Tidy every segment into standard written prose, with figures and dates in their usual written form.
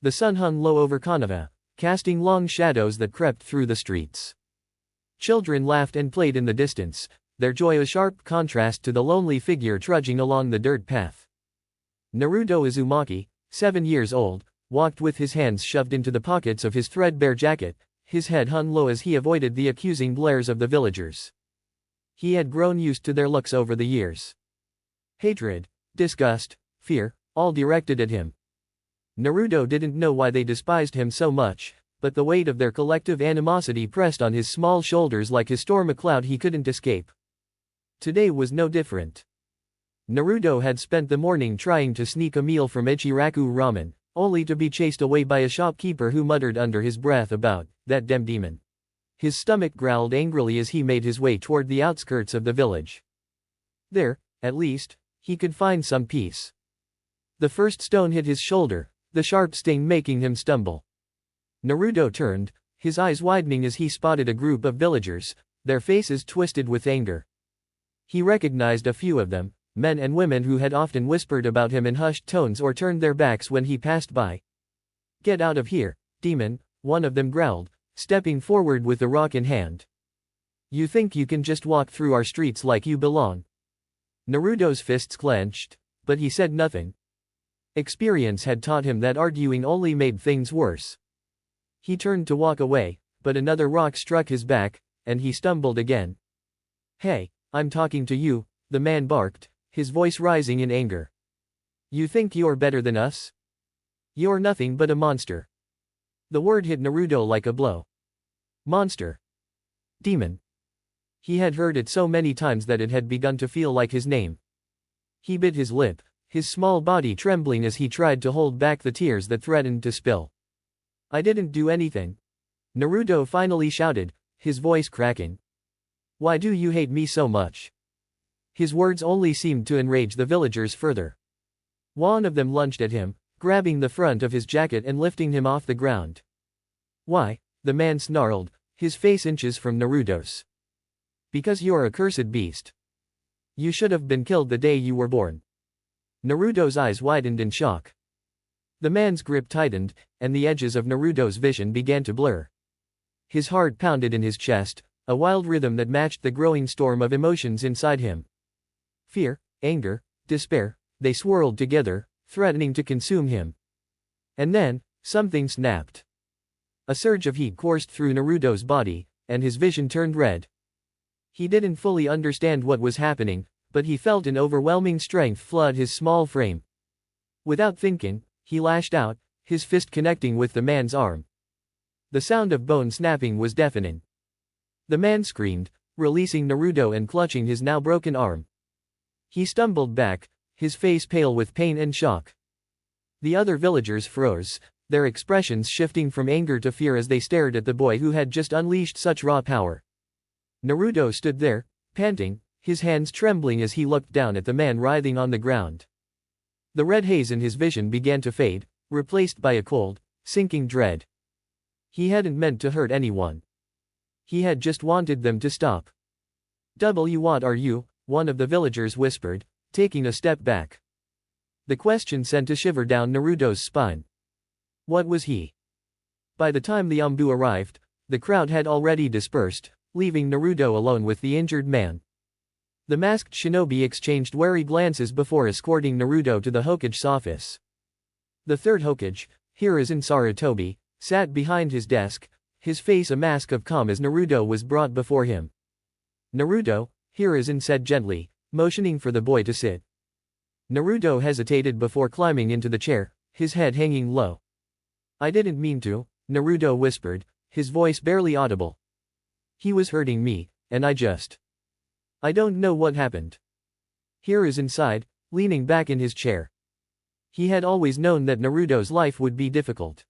The sun hung low over Konoha, casting long shadows that crept through the streets. Children laughed and played in the distance, their joy a sharp contrast to the lonely figure trudging along the dirt path. Naruto Uzumaki, 7 years old, walked with his hands shoved into the pockets of his threadbare jacket, his head hung low as he avoided the accusing glares of the villagers. He had grown used to their looks over the years. Hatred, disgust, fear, all directed at him. Naruto didn't know why they despised him so much, but the weight of their collective animosity pressed on his small shoulders like a storm cloud he couldn't escape. Today was no different. Naruto had spent the morning trying to sneak a meal from Ichiraku Ramen, only to be chased away by a shopkeeper who muttered under his breath about that damn demon. His stomach growled angrily as he made his way toward the outskirts of the village. There, at least, he could find some peace. The first stone hit his shoulder, the sharp sting making him stumble. Naruto turned, his eyes widening as he spotted a group of villagers, their faces twisted with anger. He recognized a few of them, men and women who had often whispered about him in hushed tones or turned their backs when he passed by. "Get out of here, demon," one of them growled, stepping forward with the rock in hand. "You think you can just walk through our streets like you belong?" Naruto's fists clenched, but he said nothing. Experience had taught him that arguing only made things worse. He turned to walk away, but another rock struck his back, and he stumbled again. "Hey, I'm talking to you," the man barked, his voice rising in anger. "You think you're better than us? You're nothing but a monster." The word hit Naruto like a blow. Monster. Demon. He had heard it so many times that it had begun to feel like his name. He bit his lip, his small body trembling as he tried to hold back the tears that threatened to spill. "I didn't do anything," Naruto finally shouted, his voice cracking. "Why do you hate me so much?" His words only seemed to enrage the villagers further. One of them lunged at him, grabbing the front of his jacket and lifting him off the ground. "Why?" the man snarled, his face inches from Naruto's. "Because you're a cursed beast. You should have been killed the day you were born." Naruto's eyes widened in shock. The man's grip tightened, and the edges of Naruto's vision began to blur. His heart pounded in his chest, a wild rhythm that matched the growing storm of emotions inside him. Fear, anger, despair, they swirled together, threatening to consume him. And then, something snapped. A surge of heat coursed through Naruto's body, and his vision turned red. He didn't fully understand what was happening, but he felt an overwhelming strength flood his small frame. Without thinking, he lashed out, his fist connecting with the man's arm. The sound of bone snapping was deafening. The man screamed, releasing Naruto and clutching his now broken arm. He stumbled back, his face pale with pain and shock. The other villagers froze, their expressions shifting from anger to fear as they stared at the boy who had just unleashed such raw power. Naruto stood there, panting, his hands trembling as he looked down at the man writhing on the ground. The red haze in his vision began to fade, replaced by a cold, sinking dread. He hadn't meant to hurt anyone. He had just wanted them to stop. "What are you?" one of the villagers whispered, taking a step back. The question sent a shiver down Naruto's spine. What was he? By the time the Ambu arrived, the crowd had already dispersed, leaving Naruto alone with the injured man. The masked shinobi exchanged wary glances before escorting Naruto to the Hokage's office. The third Hokage, Hiruzen Sarutobi, sat behind his desk, his face a mask of calm as Naruto was brought before him. "Naruto," Hiruzen said gently, motioning for the boy to sit. Naruto hesitated before climbing into the chair, his head hanging low. "I didn't mean to," Naruto whispered, his voice barely audible. "He was hurting me, and I don't know what happened." Hiruzen sighed, leaning back in his chair. He had always known that Naruto's life would be difficult.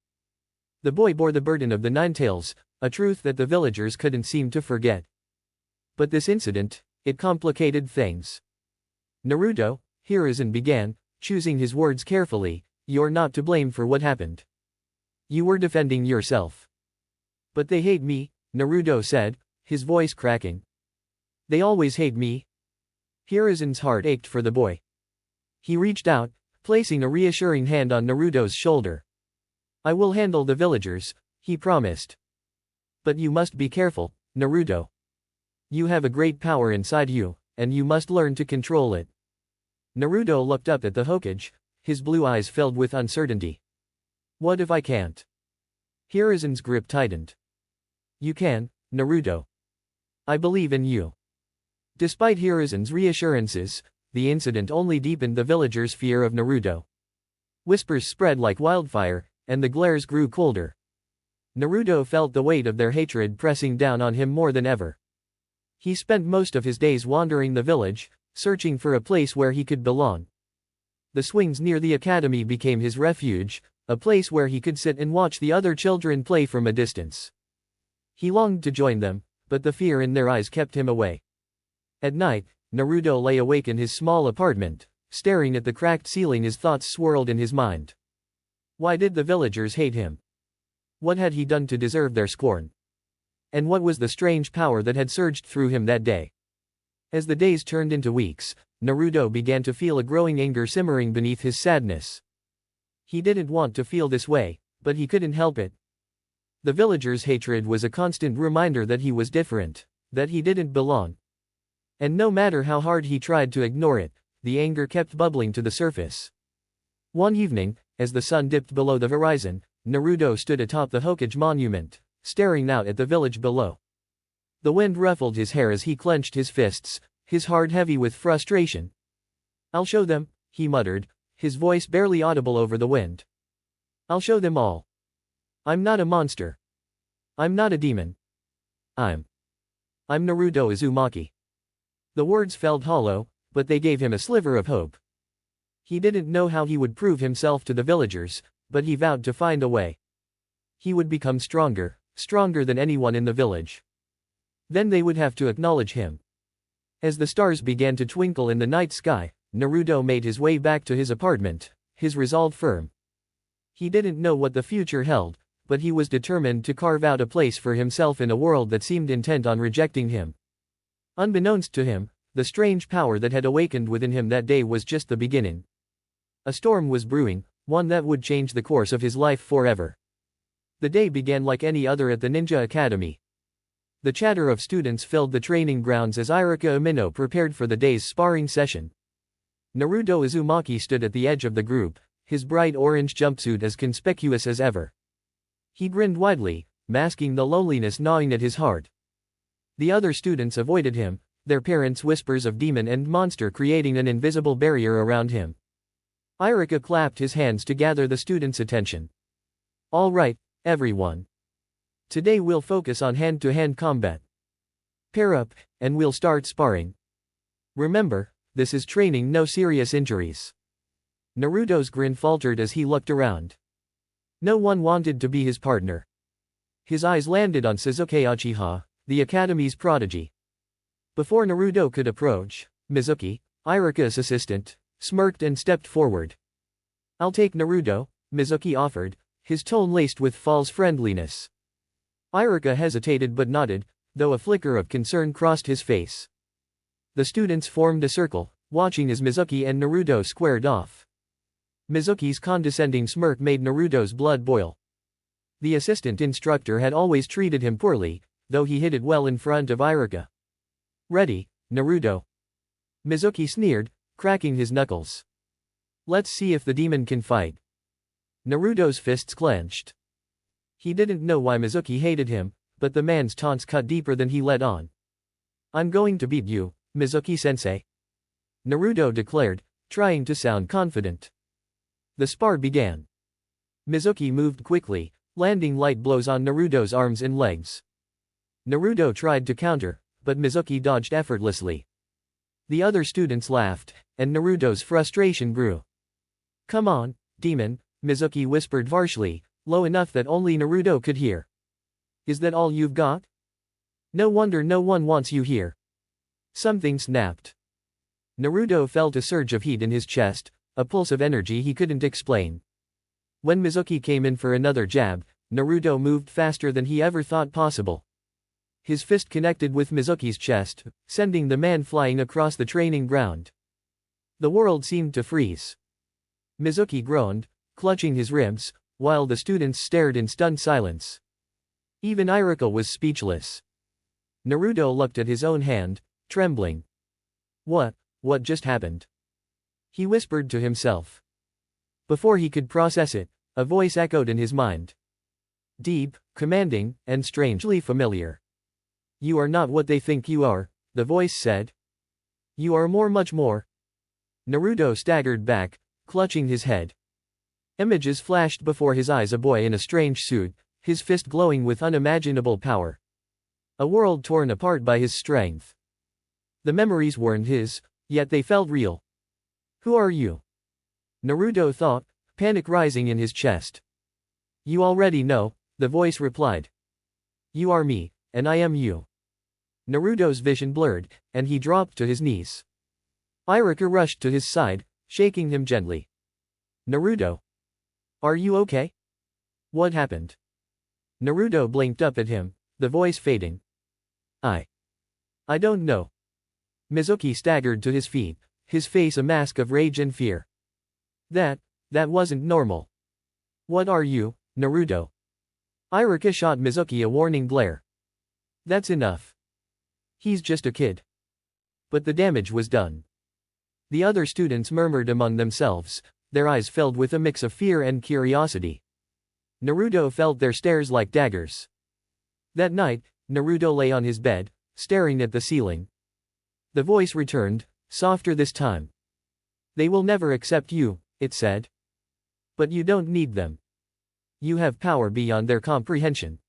The boy bore the burden of the Nine Tails, a truth that the villagers couldn't seem to forget. But this incident, it complicated things. "Naruto," Hiruzen began, choosing his words carefully, "you're not to blame for what happened. You were defending yourself." "But they hate me," Naruto said, his voice cracking. "They always hate me." Hiruzen's heart ached for the boy. He reached out, placing a reassuring hand on Naruto's shoulder. I will handle the villagers, he promised. But you must be careful, Naruto. You have a great power inside you, and you must learn to control it. Naruto looked up at the Hokage, his blue eyes filled with uncertainty. What if I can't? Hiruzen's grip tightened. You can, Naruto. I believe in you. Despite Hiruzen's reassurances, the incident only deepened the villagers' fear of Naruto. Whispers spread like wildfire, and the glares grew colder. Naruto felt the weight of their hatred pressing down on him more than ever. He spent most of his days wandering the village, searching for a place where he could belong. The swings near the academy became his refuge, a place where he could sit and watch the other children play from a distance. He longed to join them, but the fear in their eyes kept him away. At night, Naruto lay awake in his small apartment, staring at the cracked ceiling. His thoughts swirled in his mind. Why did the villagers hate him? What had he done to deserve their scorn? And what was the strange power that had surged through him that day? As the days turned into weeks, Naruto began to feel a growing anger simmering beneath his sadness. He didn't want to feel this way, but he couldn't help it. The villagers' hatred was a constant reminder that he was different, that he didn't belong. And no matter how hard he tried to ignore it, the anger kept bubbling to the surface. One evening, as the sun dipped below the horizon, Naruto stood atop the Hokage monument, staring out at the village below. The wind ruffled his hair as he clenched his fists, his heart heavy with frustration. I'll show them, he muttered, his voice barely audible over the wind. I'll show them all. I'm not a monster. I'm not a demon. I'm Naruto Uzumaki. The words felt hollow, but they gave him a sliver of hope. He didn't know how he would prove himself to the villagers, but he vowed to find a way. He would become stronger, stronger than anyone in the village. Then they would have to acknowledge him. As the stars began to twinkle in the night sky, Naruto made his way back to his apartment, his resolve firm. He didn't know what the future held, but he was determined to carve out a place for himself in a world that seemed intent on rejecting him. Unbeknownst to him, the strange power that had awakened within him that day was just the beginning. A storm was brewing, one that would change the course of his life forever. The day began like any other at the Ninja Academy. The chatter of students filled the training grounds as Iruka Umino prepared for the day's sparring session. Naruto Uzumaki stood at the edge of the group, his bright orange jumpsuit as conspicuous as ever. He grinned widely, masking the loneliness gnawing at his heart. The other students avoided him, their parents' whispers of demon and monster creating an invisible barrier around him. Iruka clapped his hands to gather the students' attention. All right, everyone. Today we'll focus on hand-to-hand combat. Pair up, and we'll start sparring. Remember, this is training, no serious injuries. Naruto's grin faltered as he looked around. No one wanted to be his partner. His eyes landed on Sasuke Uchiha, the academy's prodigy. Before Naruto could approach, Mizuki, Iruka's assistant, smirked and stepped forward. I'll take Naruto, Mizuki offered, his tone laced with false friendliness. Iruka hesitated but nodded, though a flicker of concern crossed his face. The students formed a circle, watching as Mizuki and Naruto squared off. Mizuki's condescending smirk made Naruto's blood boil. The assistant instructor had always treated him poorly, though he hid it well in front of Iruka. Ready, Naruto? Mizuki sneered, cracking his knuckles. Let's see if the demon can fight. Naruto's fists clenched. He didn't know why Mizuki hated him, but the man's taunts cut deeper than he let on. I'm going to beat you, Mizuki-sensei. Naruto declared, trying to sound confident. The spar began. Mizuki moved quickly, landing light blows on Naruto's arms and legs. Naruto tried to counter, but Mizuki dodged effortlessly. The other students laughed, and Naruto's frustration grew. Come on, demon, Mizuki whispered harshly, low enough that only Naruto could hear. Is that all you've got? No wonder no one wants you here. Something snapped. Naruto felt a surge of heat in his chest, a pulse of energy he couldn't explain. When Mizuki came in for another jab, Naruto moved faster than he ever thought possible. His fist connected with Mizuki's chest, sending the man flying across the training ground. The world seemed to freeze. Mizuki groaned, clutching his ribs, while the students stared in stunned silence. Even Iruka was speechless. Naruto looked at his own hand, trembling. What just happened? He whispered to himself. Before he could process it, a voice echoed in his mind. Deep, commanding, and strangely familiar. You are not what they think you are, the voice said. You are more, much more. Naruto staggered back, clutching his head. Images flashed before his eyes, a boy in a strange suit, his fist glowing with unimaginable power. A world torn apart by his strength. The memories weren't his, yet they felt real. Who are you? Naruto thought, panic rising in his chest. You already know, the voice replied. You are me, and I am you. Naruto's vision blurred, and he dropped to his knees. Iruka rushed to his side, shaking him gently. Naruto. Are you okay? What happened? Naruto blinked up at him, the voice fading. I don't know. Mizuki staggered to his feet, his face a mask of rage and fear. That wasn't normal. What are you, Naruto? Iruka shot Mizuki a warning glare. That's enough. He's just a kid. But the damage was done. The other students murmured among themselves, their eyes filled with a mix of fear and curiosity. Naruto felt their stares like daggers. That night, Naruto lay on his bed, staring at the ceiling. The voice returned, softer this time. They will never accept you, it said. But you don't need them. You have power beyond their comprehension.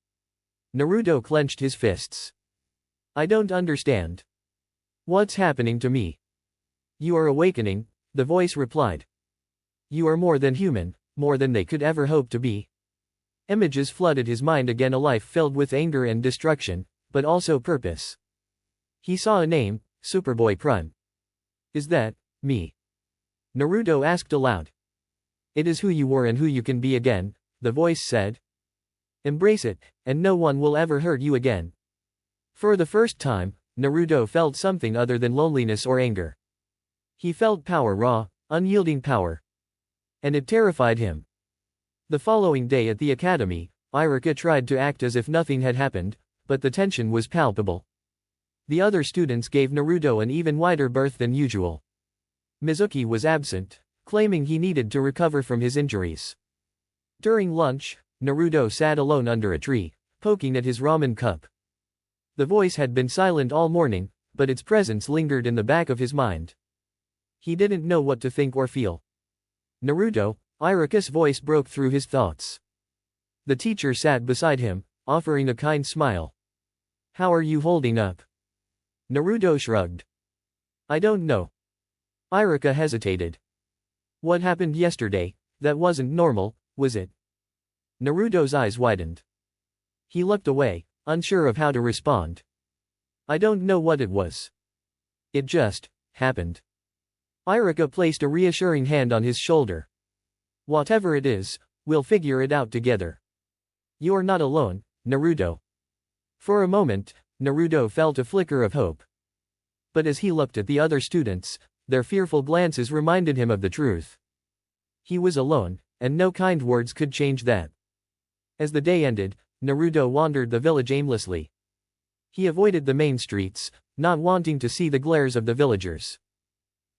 Naruto clenched his fists. I don't understand. What's happening to me? You are awakening, the voice replied. You are more than human, more than they could ever hope to be. Images flooded his mind again, a life filled with anger and destruction, but also purpose. He saw a name, Superboy Prime. Is that me? Naruto asked aloud. It is who you were and who you can be again, the voice said. Embrace it, and no one will ever hurt you again. For the first time, Naruto felt something other than loneliness or anger. He felt power, raw, unyielding power. And it terrified him. The following day at the academy, Iruka tried to act as if nothing had happened, but the tension was palpable. The other students gave Naruto an even wider berth than usual. Mizuki was absent, claiming he needed to recover from his injuries. During lunch, Naruto sat alone under a tree, poking at his ramen cup. The voice had been silent all morning, but its presence lingered in the back of his mind. He didn't know what to think or feel. Naruto, Iruka's voice broke through his thoughts. The teacher sat beside him, offering a kind smile. How are you holding up? Naruto shrugged. I don't know. Iruka hesitated. What happened yesterday? That wasn't normal, was it? Naruto's eyes widened. He looked away, unsure of how to respond. I don't know what it was. It just happened. Iruka placed a reassuring hand on his shoulder. Whatever it is, we'll figure it out together. You're not alone, Naruto. For a moment, Naruto felt a flicker of hope. But as he looked at the other students, their fearful glances reminded him of the truth. He was alone, and no kind words could change that. As the day ended, Naruto wandered the village aimlessly. He avoided the main streets, not wanting to see the glares of the villagers.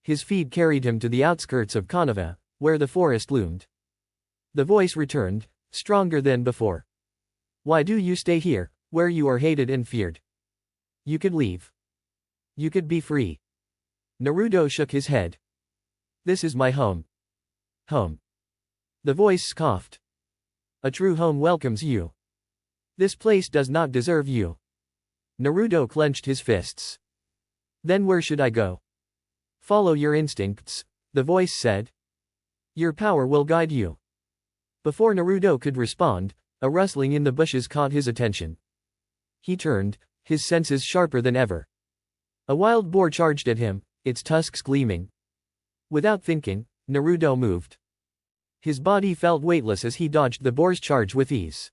His feet carried him to the outskirts of Konoha, where the forest loomed. The voice returned, stronger than before. Why do you stay here, where you are hated and feared? You could leave. You could be free. Naruto shook his head. This is my home. Home. The voice scoffed. A true home welcomes you. This place does not deserve you. Naruto clenched his fists. Then where should I go? Follow your instincts, the voice said. Your power will guide you. Before Naruto could respond, a rustling in the bushes caught his attention. He turned, his senses sharper than ever. A wild boar charged at him, its tusks gleaming. Without thinking, Naruto moved. His body felt weightless as he dodged the boar's charge with ease.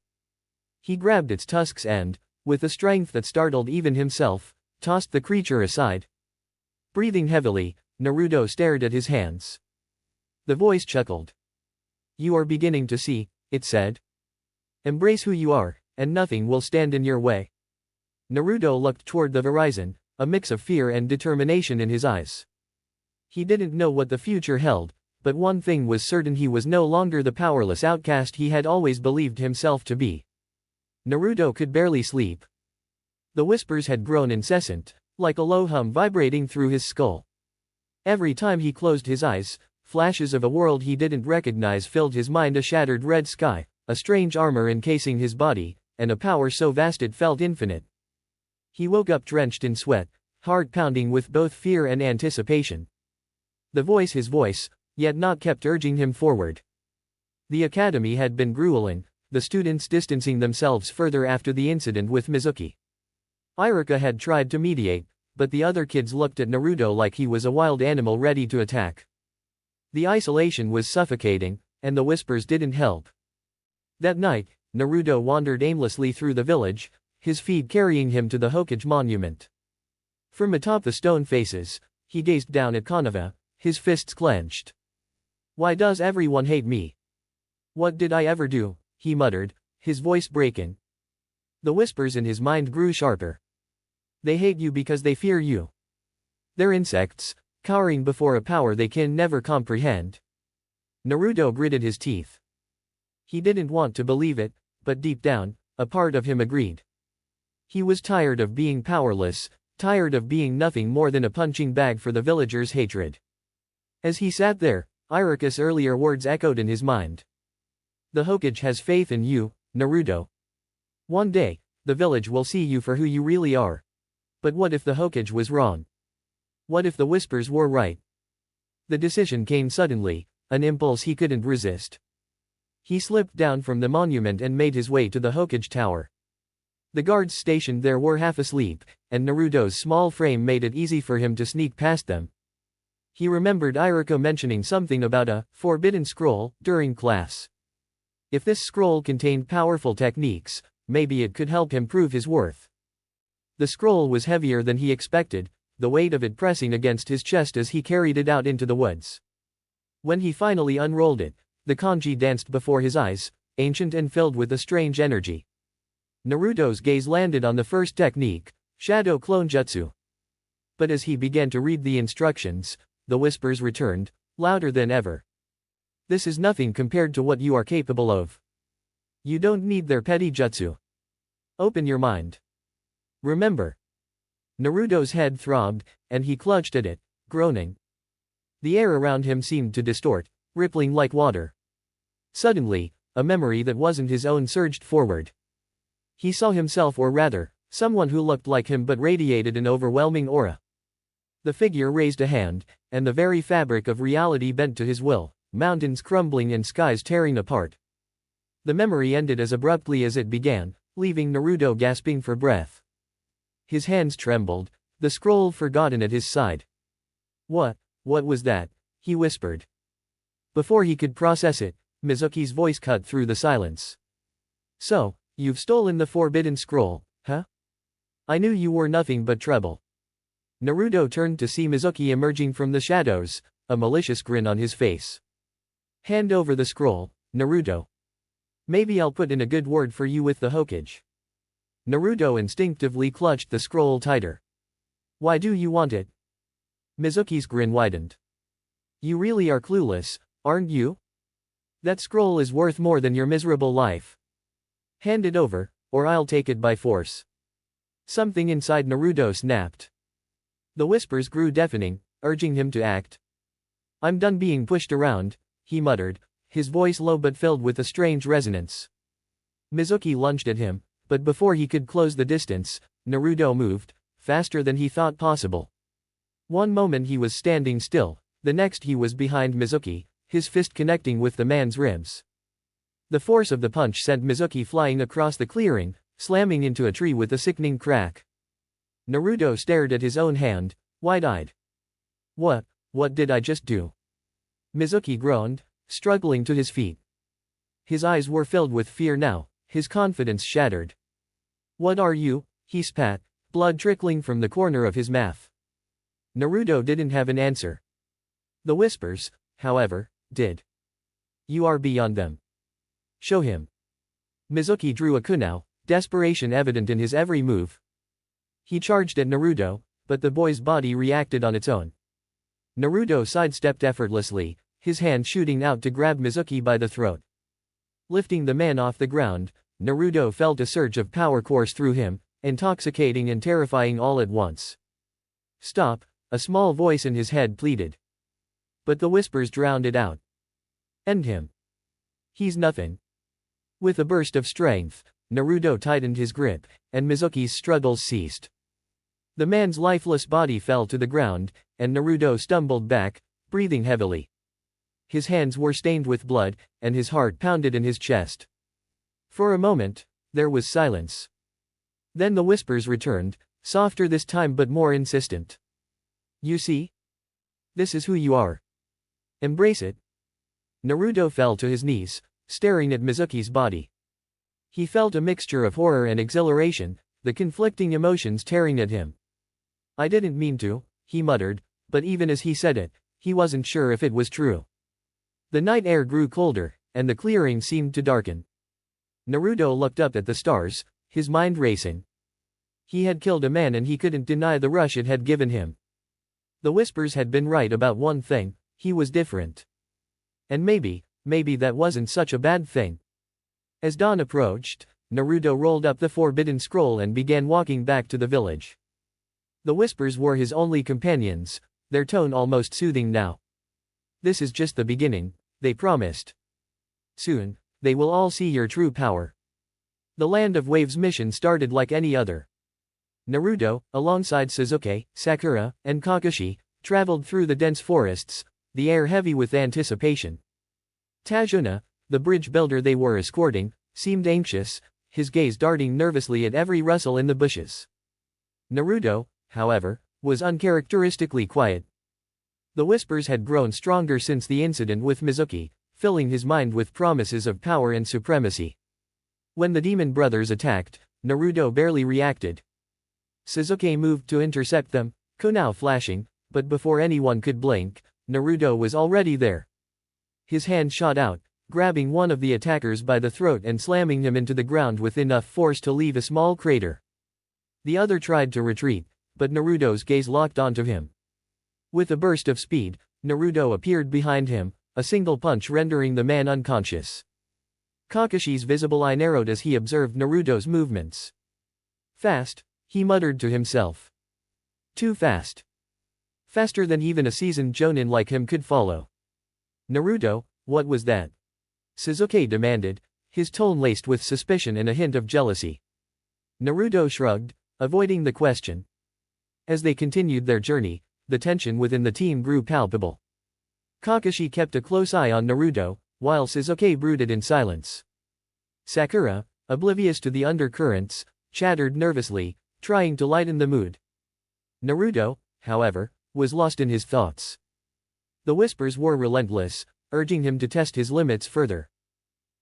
He grabbed its tusks and, with a strength that startled even himself, tossed the creature aside. Breathing heavily, Naruto stared at his hands. The voice chuckled. You are beginning to see, it said. Embrace who you are, and nothing will stand in your way. Naruto looked toward the horizon, a mix of fear and determination in his eyes. He didn't know what the future held, but one thing was certain: he was no longer the powerless outcast he had always believed himself to be. Naruto could barely sleep. The whispers had grown incessant, like a low hum vibrating through his skull. Every time he closed his eyes, flashes of a world he didn't recognize filled his mind: a shattered red sky, a strange armor encasing his body, and a power so vast it felt infinite. He woke up drenched in sweat, heart pounding with both fear and anticipation. His voice, yet not, kept urging him forward. The academy had been grueling, the students distancing themselves further after the incident with Mizuki. Iruka had tried to mediate, but the other kids looked at Naruto like he was a wild animal ready to attack. The isolation was suffocating, and the whispers didn't help. That night, Naruto wandered aimlessly through the village, his feet carrying him to the Hokage monument. From atop the stone faces, he gazed down at Konoha, his fists clenched. Why does everyone hate me? What did I ever do? He muttered, his voice breaking. The whispers in his mind grew sharper. They hate you because they fear you. They're insects, cowering before a power they can never comprehend. Naruto gritted his teeth. He didn't want to believe it, but deep down, a part of him agreed. He was tired of being powerless, tired of being nothing more than a punching bag for the villagers' hatred. As he sat there, Iruka's earlier words echoed in his mind. The Hokage has faith in you, Naruto. One day, the village will see you for who you really are. But what if the Hokage was wrong? What if the whispers were right? The decision came suddenly, an impulse he couldn't resist. He slipped down from the monument and made his way to the Hokage tower. The guards stationed there were half asleep, and Naruto's small frame made it easy for him to sneak past them. He remembered Iruka mentioning something about a forbidden scroll during class. If this scroll contained powerful techniques, maybe it could help him prove his worth. The scroll was heavier than he expected, the weight of it pressing against his chest as he carried it out into the woods. When he finally unrolled it, the kanji danced before his eyes, ancient and filled with a strange energy. Naruto's gaze landed on the first technique, Shadow Clone Jutsu. But as he began to read the instructions, the whispers returned, louder than ever. This is nothing compared to what you are capable of. You don't need their petty jutsu. Open your mind. Remember. Naruto's head throbbed, and he clutched at it, groaning. The air around him seemed to distort, rippling like water. Suddenly, a memory that wasn't his own surged forward. He saw himself, or rather, someone who looked like him but radiated an overwhelming aura. The figure raised a hand, and the very fabric of reality bent to his will, mountains crumbling and skies tearing apart. The memory ended as abruptly as it began, leaving Naruto gasping for breath. His hands trembled, the scroll forgotten at his side. What was that? He whispered. Before he could process it, Mizuki's voice cut through the silence. So, you've stolen the forbidden scroll, huh? I knew you were nothing but trouble. Naruto turned to see Mizuki emerging from the shadows, a malicious grin on his face. Hand over the scroll, Naruto. Maybe I'll put in a good word for you with the Hokage. Naruto instinctively clutched the scroll tighter. Why do you want it? Mizuki's grin widened. You really are clueless, aren't you? That scroll is worth more than your miserable life. Hand it over, or I'll take it by force. Something inside Naruto snapped. The whispers grew deafening, urging him to act. I'm done being pushed around, he muttered, his voice low but filled with a strange resonance. Mizuki lunged at him, but before he could close the distance, Naruto moved, faster than he thought possible. One moment he was standing still, the next he was behind Mizuki, his fist connecting with the man's ribs. The force of the punch sent Mizuki flying across the clearing, slamming into a tree with a sickening crack. Naruto stared at his own hand, wide-eyed. What did I just do? Mizuki groaned, struggling to his feet. His eyes were filled with fear now, his confidence shattered. What are you? He spat, blood trickling from the corner of his mouth. Naruto didn't have an answer. The whispers, however, did. You are beyond them. Show him. Mizuki drew a kunai, desperation evident in his every move. He charged at Naruto, but the boy's body reacted on its own. Naruto sidestepped effortlessly, his hand shooting out to grab Mizuki by the throat. Lifting the man off the ground, Naruto felt a surge of power course through him, intoxicating and terrifying all at once. Stop, a small voice in his head pleaded. But the whispers drowned it out. End him. He's nothing. With a burst of strength, Naruto tightened his grip, and Mizuki's struggles ceased. The man's lifeless body fell to the ground, and Naruto stumbled back, breathing heavily. His hands were stained with blood, and his heart pounded in his chest. For a moment, there was silence. Then the whispers returned, softer this time but more insistent. You see? This is who you are. Embrace it. Naruto fell to his knees, staring at Mizuki's body. He felt a mixture of horror and exhilaration, the conflicting emotions tearing at him. I didn't mean to, he muttered, but even as he said it, he wasn't sure if it was true. The night air grew colder, and the clearing seemed to darken. Naruto looked up at the stars, his mind racing. He had killed a man and he couldn't deny the rush it had given him. The whispers had been right about one thing, he was different. And maybe that wasn't such a bad thing. As dawn approached, Naruto rolled up the forbidden scroll and began walking back to the village. The whispers were his only companions, their tone almost soothing now. This is just the beginning, they promised. Soon, they will all see your true power. The Land of Waves mission started like any other. Naruto, alongside Sasuke, Sakura, and Kakashi, traveled through the dense forests, the air heavy with anticipation. Tajuna, the bridge builder they were escorting, seemed anxious, his gaze darting nervously at every rustle in the bushes. Naruto, however, was uncharacteristically quiet. The whispers had grown stronger since the incident with Mizuki, filling his mind with promises of power and supremacy. When the demon brothers attacked, Naruto barely reacted. Sasuke moved to intercept them, kunai flashing, but before anyone could blink, Naruto was already there. His hand shot out, grabbing one of the attackers by the throat and slamming him into the ground with enough force to leave a small crater. The other tried to retreat, but Naruto's gaze locked onto him. With a burst of speed, Naruto appeared behind him, a single punch rendering the man unconscious. Kakashi's visible eye narrowed as he observed Naruto's movements. Fast, he muttered to himself. Too fast. Faster than even a seasoned jonin like him could follow. Naruto, what was that? Sasuke demanded, his tone laced with suspicion and a hint of jealousy. Naruto shrugged, avoiding the question. As they continued their journey, the tension within the team grew palpable. Kakashi kept a close eye on Naruto, while Sasuke brooded in silence. Sakura, oblivious to the undercurrents, chattered nervously, trying to lighten the mood. Naruto, however, was lost in his thoughts. The whispers were relentless, urging him to test his limits further.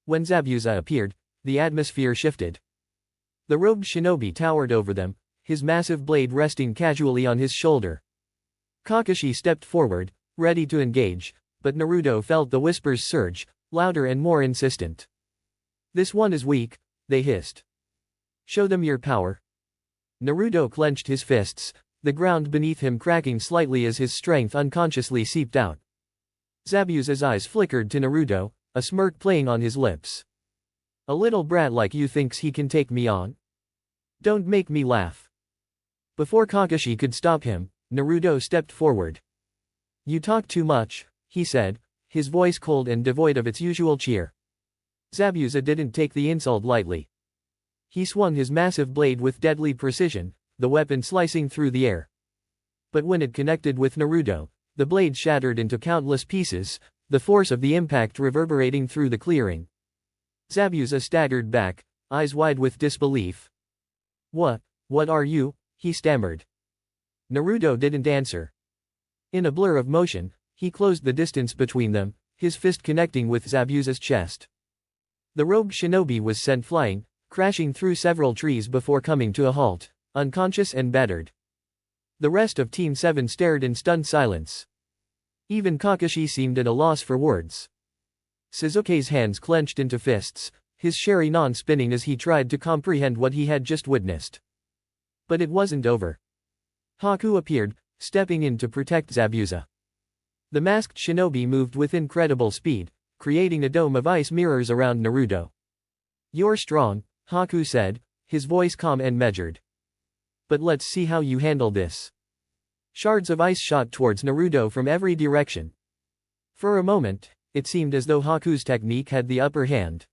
When Zabuza appeared, the atmosphere shifted. The robed shinobi towered over them, his massive blade resting casually on his shoulder. Kakashi stepped forward, ready to engage, but Naruto felt the whispers surge, louder and more insistent. This one is weak, they hissed. Show them your power. Naruto clenched his fists, the ground beneath him cracking slightly as his strength unconsciously seeped out. Zabuza's eyes flickered to Naruto, a smirk playing on his lips. A little brat like you thinks he can take me on? Don't make me laugh. Before Kakashi could stop him, Naruto stepped forward. You talk too much, he said, his voice cold and devoid of its usual cheer. Zabuza didn't take the insult lightly. He swung his massive blade with deadly precision, the weapon slicing through the air. But when it connected with Naruto, the blade shattered into countless pieces, the force of the impact reverberating through the clearing. Zabuza staggered back, eyes wide with disbelief. What are you? He stammered. Naruto didn't answer. In a blur of motion, he closed the distance between them, his fist connecting with Zabuza's chest. The robed shinobi was sent flying, crashing through several trees before coming to a halt, unconscious and battered. The rest of Team 7 stared in stunned silence. Even Kakashi seemed at a loss for words. Sasuke's hands clenched into fists, his Sharingan spinning as he tried to comprehend what he had just witnessed. But it wasn't over. Haku appeared, stepping in to protect Zabuza. The masked shinobi moved with incredible speed, creating a dome of ice mirrors around Naruto. "You're strong," Haku said, his voice calm and measured. "But let's see how you handle this." Shards of ice shot towards Naruto from every direction. For a moment, it seemed as though Haku's technique had the upper hand.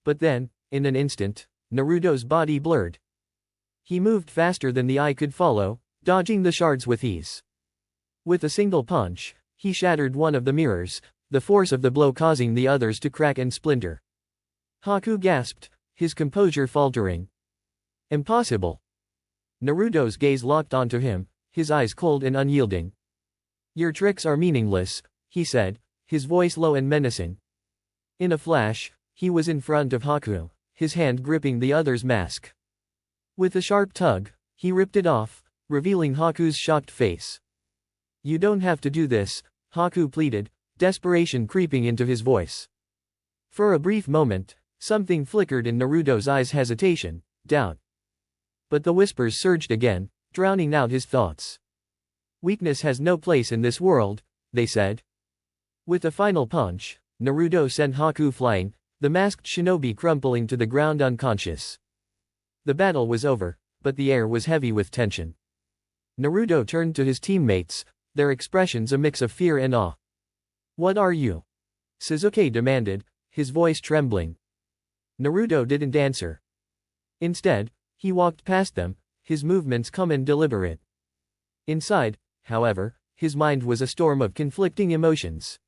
But then, in an instant, Naruto's body blurred. He moved faster than the eye could follow, dodging the shards with ease. With a single punch, he shattered one of the mirrors, the force of the blow causing the others to crack and splinter. Haku gasped, his composure faltering. "Impossible." Naruto's gaze locked onto him, his eyes cold and unyielding. "Your tricks are meaningless," he said, his voice low and menacing. In a flash, he was in front of Haku, his hand gripping the other's mask. With a sharp tug, he ripped it off, revealing Haku's shocked face. "You don't have to do this," Haku pleaded, desperation creeping into his voice. For a brief moment, something flickered in Naruto's eyes: hesitation, doubt. But the whispers surged again, drowning out his thoughts. "Weakness has no place in this world," they said. With a final punch, Naruto sent Haku flying, the masked shinobi crumpling to the ground unconscious. The battle was over, but the air was heavy with tension. Naruto turned to his teammates, their expressions a mix of fear and awe. "What are you?" Sasuke demanded, his voice trembling. Naruto didn't answer. Instead, he walked past them, his movements calm and deliberate. Inside, however, his mind was a storm of conflicting emotions.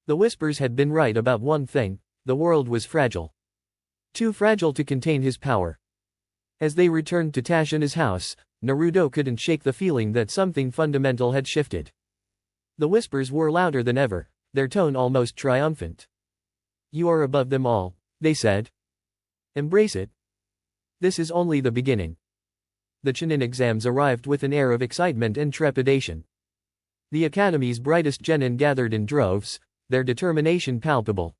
The whispers had been right about one thing: the world was fragile. Too fragile to contain his power. As they returned to Tashina's house, Naruto couldn't shake the feeling that something fundamental had shifted. The whispers were louder than ever, their tone almost triumphant. "You are above them all," they said. "Embrace it. This is only the beginning." The Chunin exams arrived with an air of excitement and trepidation. The academy's brightest genin gathered in droves, their determination palpable.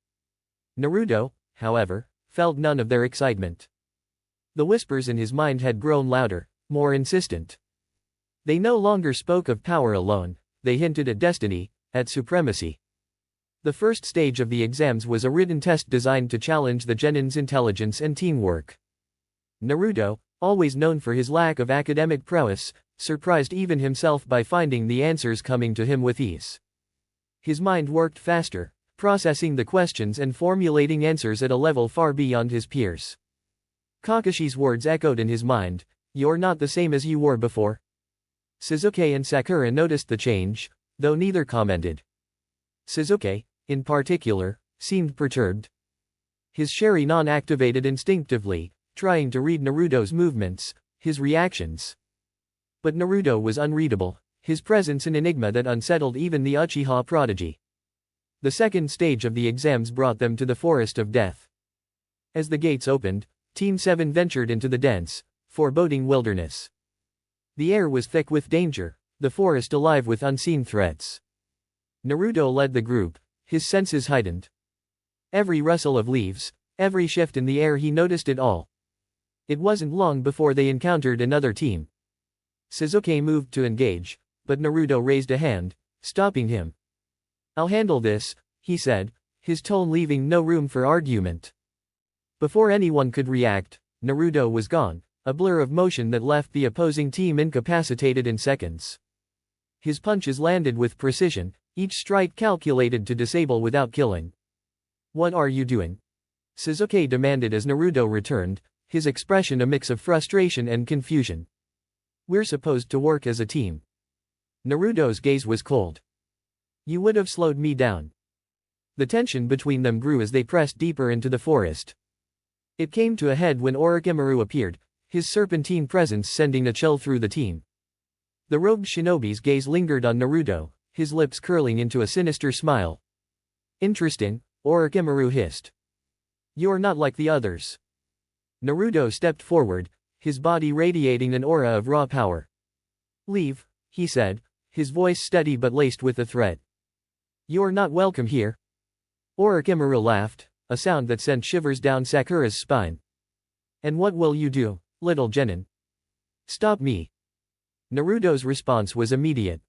Naruto, however, felt none of their excitement. The whispers in his mind had grown louder, more insistent. They no longer spoke of power alone, they hinted at destiny, at supremacy. The first stage of the exams was a written test designed to challenge the genin's intelligence and teamwork. Naruto, always known for his lack of academic prowess, surprised even himself by finding the answers coming to him with ease. His mind worked faster, processing the questions and formulating answers at a level far beyond his peers. Kakashi's words echoed in his mind: "You're not the same as you were before." Sasuke and Sakura noticed the change, though neither commented. Sasuke, in particular, seemed perturbed. His Sharingan activated instinctively, trying to read Naruto's movements, his reactions. But Naruto was unreadable, his presence an enigma that unsettled even the Uchiha prodigy. The second stage of the exams brought them to the Forest of Death. As the gates opened, Team 7 ventured into the dense, foreboding wilderness. The air was thick with danger, the forest alive with unseen threats. Naruto led the group, his senses heightened. Every rustle of leaves, every shift in the air, he noticed it all. It wasn't long before they encountered another team. Sasuke moved to engage, but Naruto raised a hand, stopping him. "I'll handle this," he said, his tone leaving no room for argument. Before anyone could react, Naruto was gone, a blur of motion that left the opposing team incapacitated in seconds. His punches landed with precision, each strike calculated to disable without killing. "What are you doing?" Sasuke demanded as Naruto returned, his expression a mix of frustration and confusion. "We're supposed to work as a team." Naruto's gaze was cold. "You would have slowed me down." The tension between them grew as they pressed deeper into the forest. It came to a head when Orochimaru appeared, his serpentine presence sending a chill through the team. The robed shinobi's gaze lingered on Naruto, his lips curling into a sinister smile. "Interesting," Orochimaru hissed. "You're not like the others." Naruto stepped forward, his body radiating an aura of raw power. "Leave," he said, his voice steady but laced with a threat. "You're not welcome here." Orochimaru laughed, a sound that sent shivers down Sakura's spine. And what will you do, little genin? Stop me. Naruto's response was immediate.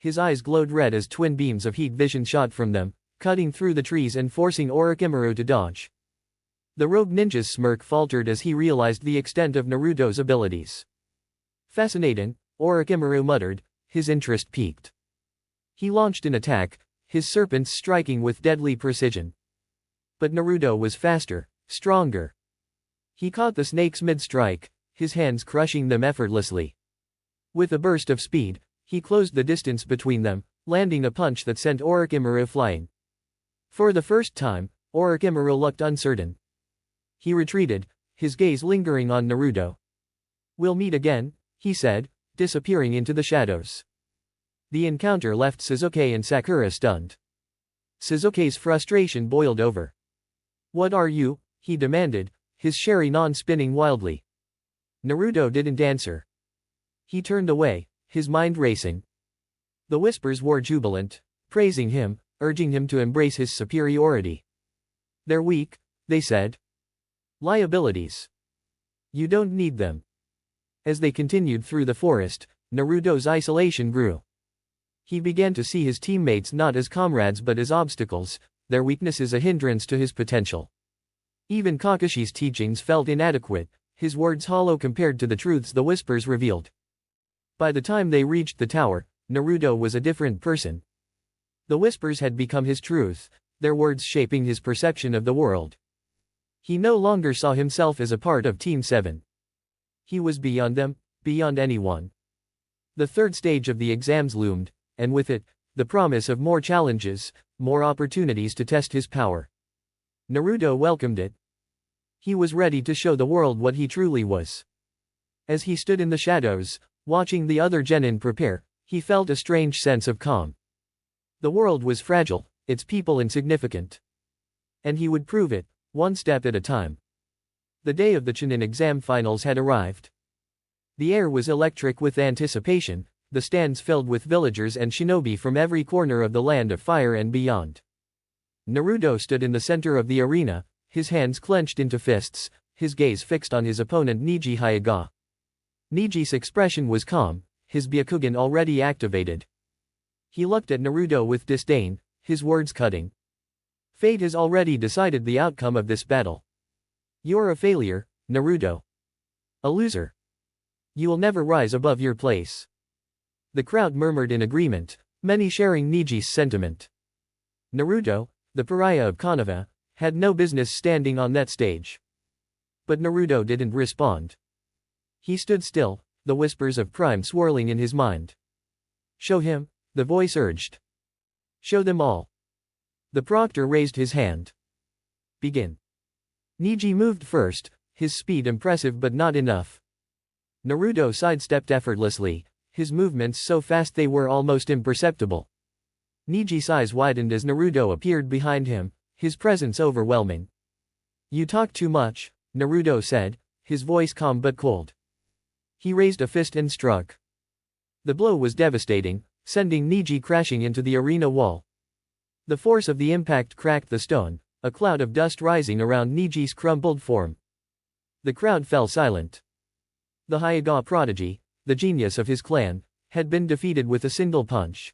His eyes glowed red as twin beams of heat vision shot from them, cutting through the trees and forcing Orochimaru to dodge. The rogue ninja's smirk faltered as he realized the extent of Naruto's abilities. Fascinating, Orochimaru muttered, his interest piqued. He launched an attack, his serpents striking with deadly precision. But Naruto was faster, stronger. He caught the snakes mid-strike, his hands crushing them effortlessly. With a burst of speed, he closed the distance between them, landing a punch that sent Orochimaru flying. For the first time, Orochimaru looked uncertain. He retreated, his gaze lingering on Naruto. We'll meet again, he said, disappearing into the shadows. The encounter left Sasuke and Sakura stunned. Sasuke's frustration boiled over. What are you? He demanded, his Sharingan spinning wildly. Naruto didn't answer. He turned away, his mind racing. The whispers were jubilant, praising him, urging him to embrace his superiority. They're weak, they said. Liabilities. You don't need them. As they continued through the forest, Naruto's isolation grew. He began to see his teammates not as comrades but as obstacles, their weaknesses a hindrance to his potential. Even Kakashi's teachings felt inadequate, his words hollow compared to the truths the whispers revealed. By the time they reached the tower, Naruto was a different person. The whispers had become his truth, their words shaping his perception of the world. He no longer saw himself as a part of Team 7. He was beyond them, beyond anyone. The third stage of the exams loomed, and with it, the promise of more challenges, more opportunities to test his power. Naruto welcomed it. He was ready to show the world what he truly was. As he stood in the shadows, watching the other genin prepare, he felt a strange sense of calm. The world was fragile, its people insignificant. And he would prove it, one step at a time. The day of the Chunin exam finals had arrived. The air was electric with anticipation, the stands filled with villagers and shinobi from every corner of the land of fire and beyond. Naruto stood in the center of the arena, his hands clenched into fists, his gaze fixed on his opponent Neji Hyuga. Neji's expression was calm, his Byakugan already activated. He looked at Naruto with disdain, his words cutting. Fate has already decided the outcome of this battle. You're a failure, Naruto. A loser. You will never rise above your place. The crowd murmured in agreement, many sharing Neji's sentiment. Naruto, the pariah of Konoha, had no business standing on that stage. But Naruto didn't respond. He stood still, the whispers of crime swirling in his mind. Show him, the voice urged. Show them all. The proctor raised his hand. Begin. Neji moved first, his speed impressive but not enough. Naruto sidestepped effortlessly, his movements so fast they were almost imperceptible. Neji's eyes widened as Naruto appeared behind him, his presence overwhelming. You talk too much, Naruto said, his voice calm but cold. He raised a fist and struck. The blow was devastating, sending Neji crashing into the arena wall. The force of the impact cracked the stone, a cloud of dust rising around Neji's crumpled form. The crowd fell silent. The Hyuga prodigy, the genius of his clan, had been defeated with a single punch.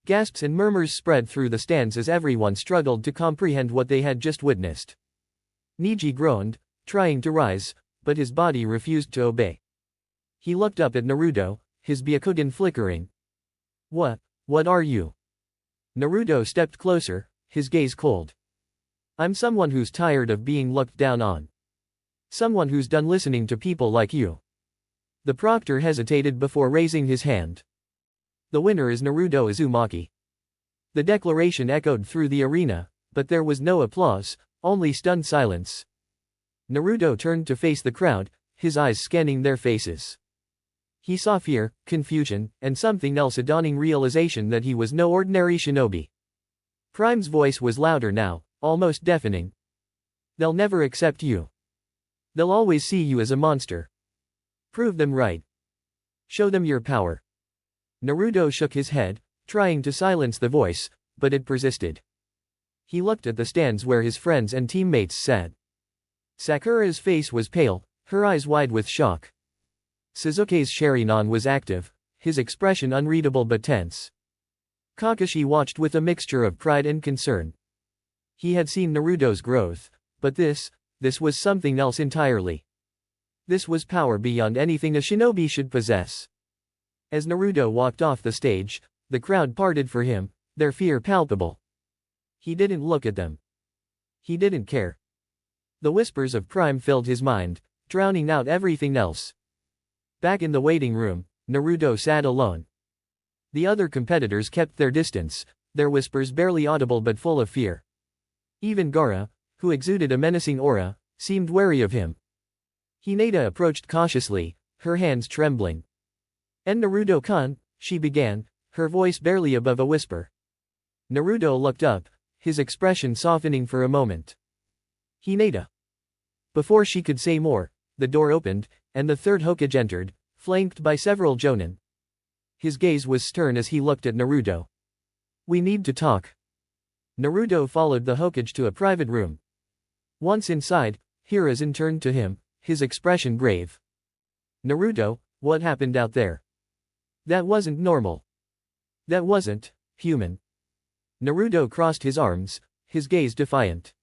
Gasps and murmurs spread through the stands as everyone struggled to comprehend what they had just witnessed. Neji groaned, trying to rise, but his body refused to obey. He looked up at Naruto, his Byakugan flickering. What are you? Naruto stepped closer, his gaze cold. I'm someone who's tired of being looked down on. Someone who's done listening to people like you. The proctor hesitated before raising his hand. The winner is Naruto Uzumaki. The declaration echoed through the arena, but there was no applause, only stunned silence. Naruto turned to face the crowd, his eyes scanning their faces. He saw fear, confusion, and something else, a dawning realization that he was no ordinary shinobi. Prime's voice was louder now, almost deafening. They'll never accept you. They'll always see you as a monster. Prove them right. Show them your power. Naruto shook his head, trying to silence the voice, but it persisted. He looked at the stands where his friends and teammates sat. Sakura's face was pale, her eyes wide with shock. Sasuke's Sharingan was active, his expression unreadable but tense. Kakashi watched with a mixture of pride and concern. He had seen Naruto's growth, but this was something else entirely. This was power beyond anything a shinobi should possess. As Naruto walked off the stage, the crowd parted for him, their fear palpable. He didn't look at them. He didn't care. The whispers of crime filled his mind, drowning out everything else. Back in the waiting room, Naruto sat alone. The other competitors kept their distance, their whispers barely audible but full of fear. Even Gaara, who exuded a menacing aura, seemed wary of him. Hinata approached cautiously, her hands trembling. "And Naruto-kun," she began, her voice barely above a whisper. Naruto looked up, his expression softening for a moment. "Hinata." Before she could say more, the door opened, and the third Hokage entered, flanked by several Jonin. His gaze was stern as he looked at Naruto. "We need to talk." Naruto followed the Hokage to a private room. Once inside, Hiruzen turned to him, his expression grave. "Naruto, what happened out there? That wasn't normal. That wasn't human." Naruto crossed his arms, his gaze defiant.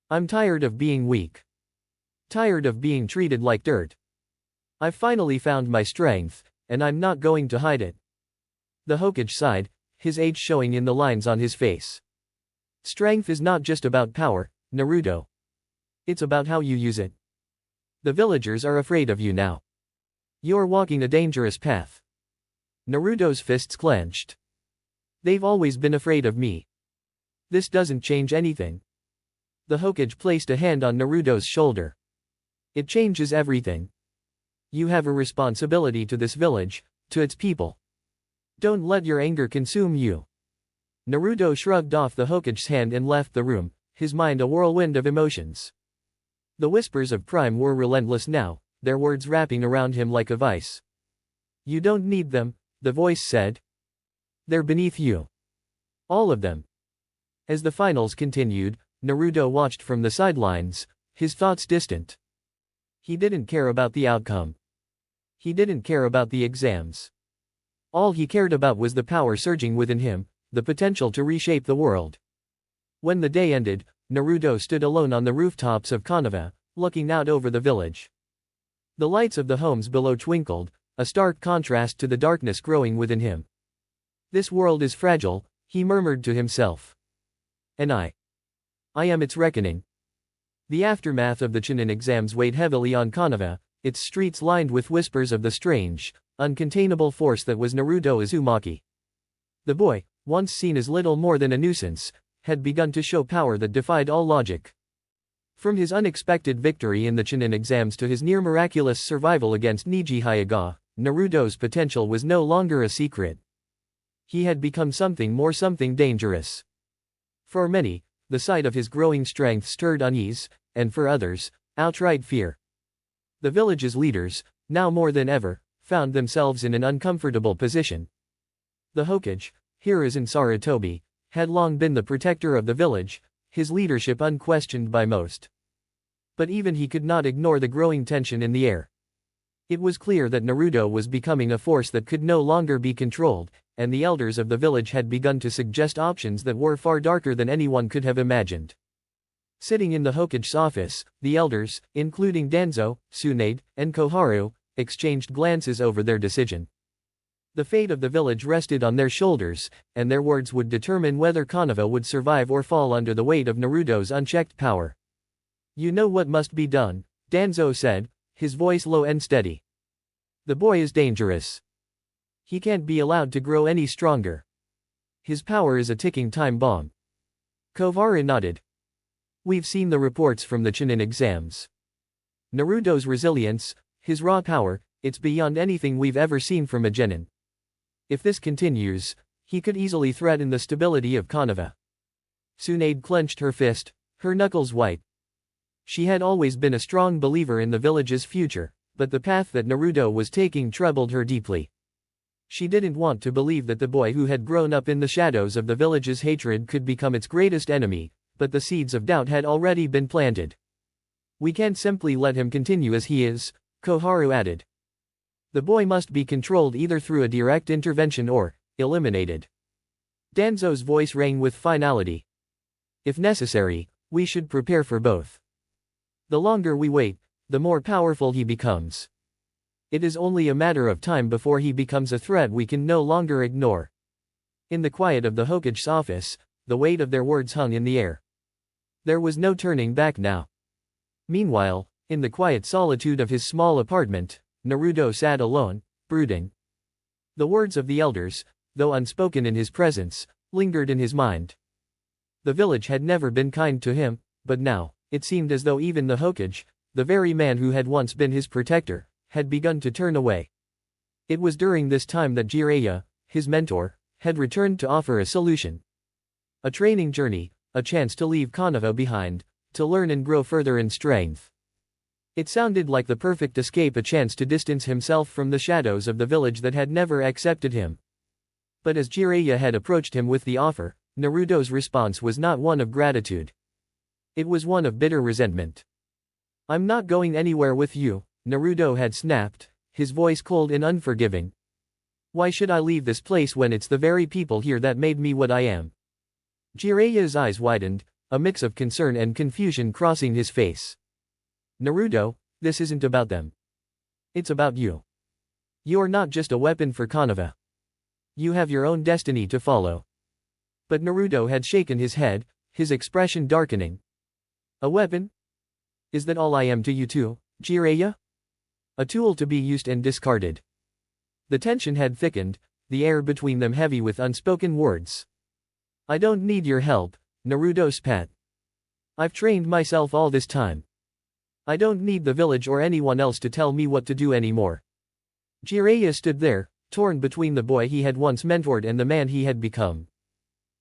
"I'm tired of being weak. Tired of being treated like dirt. I've finally found my strength, and I'm not going to hide it." The Hokage sighed, his age showing in the lines on his face. "Strength is not just about power, Naruto. It's about how you use it. The villagers are afraid of you now. You're walking a dangerous path." Naruto's fists clenched. "They've always been afraid of me. This doesn't change anything." The Hokage placed a hand on Naruto's shoulder. "It changes everything. You have a responsibility to this village, to its people. Don't let your anger consume you." Naruto shrugged off the Hokage's hand and left the room, his mind a whirlwind of emotions. The whispers of crime were relentless now, their words wrapping around him like a vice. "You don't need them," the voice said. "They're beneath you. All of them." As the finals continued, Naruto watched from the sidelines, his thoughts distant. He didn't care about the outcome. He didn't care about the exams. All he cared about was the power surging within him, the potential to reshape the world. When the day ended, Naruto stood alone on the rooftops of Konoha, looking out over the village. The lights of the homes below twinkled, a stark contrast to the darkness growing within him. "This world is fragile," he murmured to himself. "And I am its reckoning." The aftermath of the Chunin exams weighed heavily on Konoha, its streets lined with whispers of the strange, uncontainable force that was Naruto Uzumaki. The boy, once seen as little more than a nuisance, had begun to show power that defied all logic. From his unexpected victory in the Chunin exams to his near-miraculous survival against Niji Hyuga, Naruto's potential was no longer a secret. He had become something more, something dangerous. For many, the sight of his growing strength stirred unease, and for others, outright fear. The village's leaders, now more than ever, found themselves in an uncomfortable position. The Hokage, Hiruzen Sarutobi, had long been the protector of the village, his leadership unquestioned by most. But even he could not ignore the growing tension in the air. It was clear that Naruto was becoming a force that could no longer be controlled, and the elders of the village had begun to suggest options that were far darker than anyone could have imagined. Sitting in the Hokage's office, the elders, including Danzo, Tsunade, and Koharu, exchanged glances over their decision. The fate of the village rested on their shoulders, and their words would determine whether Konoha would survive or fall under the weight of Naruto's unchecked power. "You know what must be done," Danzo said, his voice low and steady. "The boy is dangerous. He can't be allowed to grow any stronger. His power is a ticking time bomb." Koharu nodded. "We've seen the reports from the Chunin exams. Naruto's resilience, his raw power, it's beyond anything we've ever seen from a genin. If this continues, he could easily threaten the stability of Konoha." Tsunade clenched her fist, her knuckles white. She had always been a strong believer in the village's future, but the path that Naruto was taking troubled her deeply. She didn't want to believe that the boy who had grown up in the shadows of the village's hatred could become its greatest enemy, but the seeds of doubt had already been planted. We can't simply let him continue as he is, Koharu added. The boy must be controlled either through a direct intervention or eliminated. Danzo's voice rang with finality. If necessary, we should prepare for both. The longer we wait, the more powerful he becomes. It is only a matter of time before he becomes a threat we can no longer ignore. In the quiet of the Hokage's office, the weight of their words hung in the air. There was no turning back now. Meanwhile, in the quiet solitude of his small apartment, Naruto sat alone, brooding. The words of the elders, though unspoken in his presence, lingered in his mind. The village had never been kind to him, but now, it seemed as though even the Hokage, the very man who had once been his protector, had begun to turn away. It was during this time that Jiraiya, his mentor, had returned to offer a solution. A training journey, a chance to leave Konoha behind, to learn and grow further in strength. It sounded like the perfect escape, a chance to distance himself from the shadows of the village that had never accepted him. But as Jiraiya had approached him with the offer, Naruto's response was not one of gratitude. It was one of bitter resentment. "I'm not going anywhere with you," Naruto had snapped, his voice cold and unforgiving. "Why should I leave this place when it's the very people here that made me what I am?" Jiraiya's eyes widened, a mix of concern and confusion crossing his face. "Naruto, this isn't about them. It's about you. You're not just a weapon for Konoha. You have your own destiny to follow." But Naruto had shaken his head, his expression darkening. "A weapon? Is that all I am to you too, Jiraiya? A tool to be used and discarded?" The tension had thickened, the air between them heavy with unspoken words. "I don't need your help, Naruto spat. I've trained myself all this time. I don't need the village or anyone else to tell me what to do anymore." Jiraiya stood there, torn between the boy he had once mentored and the man he had become.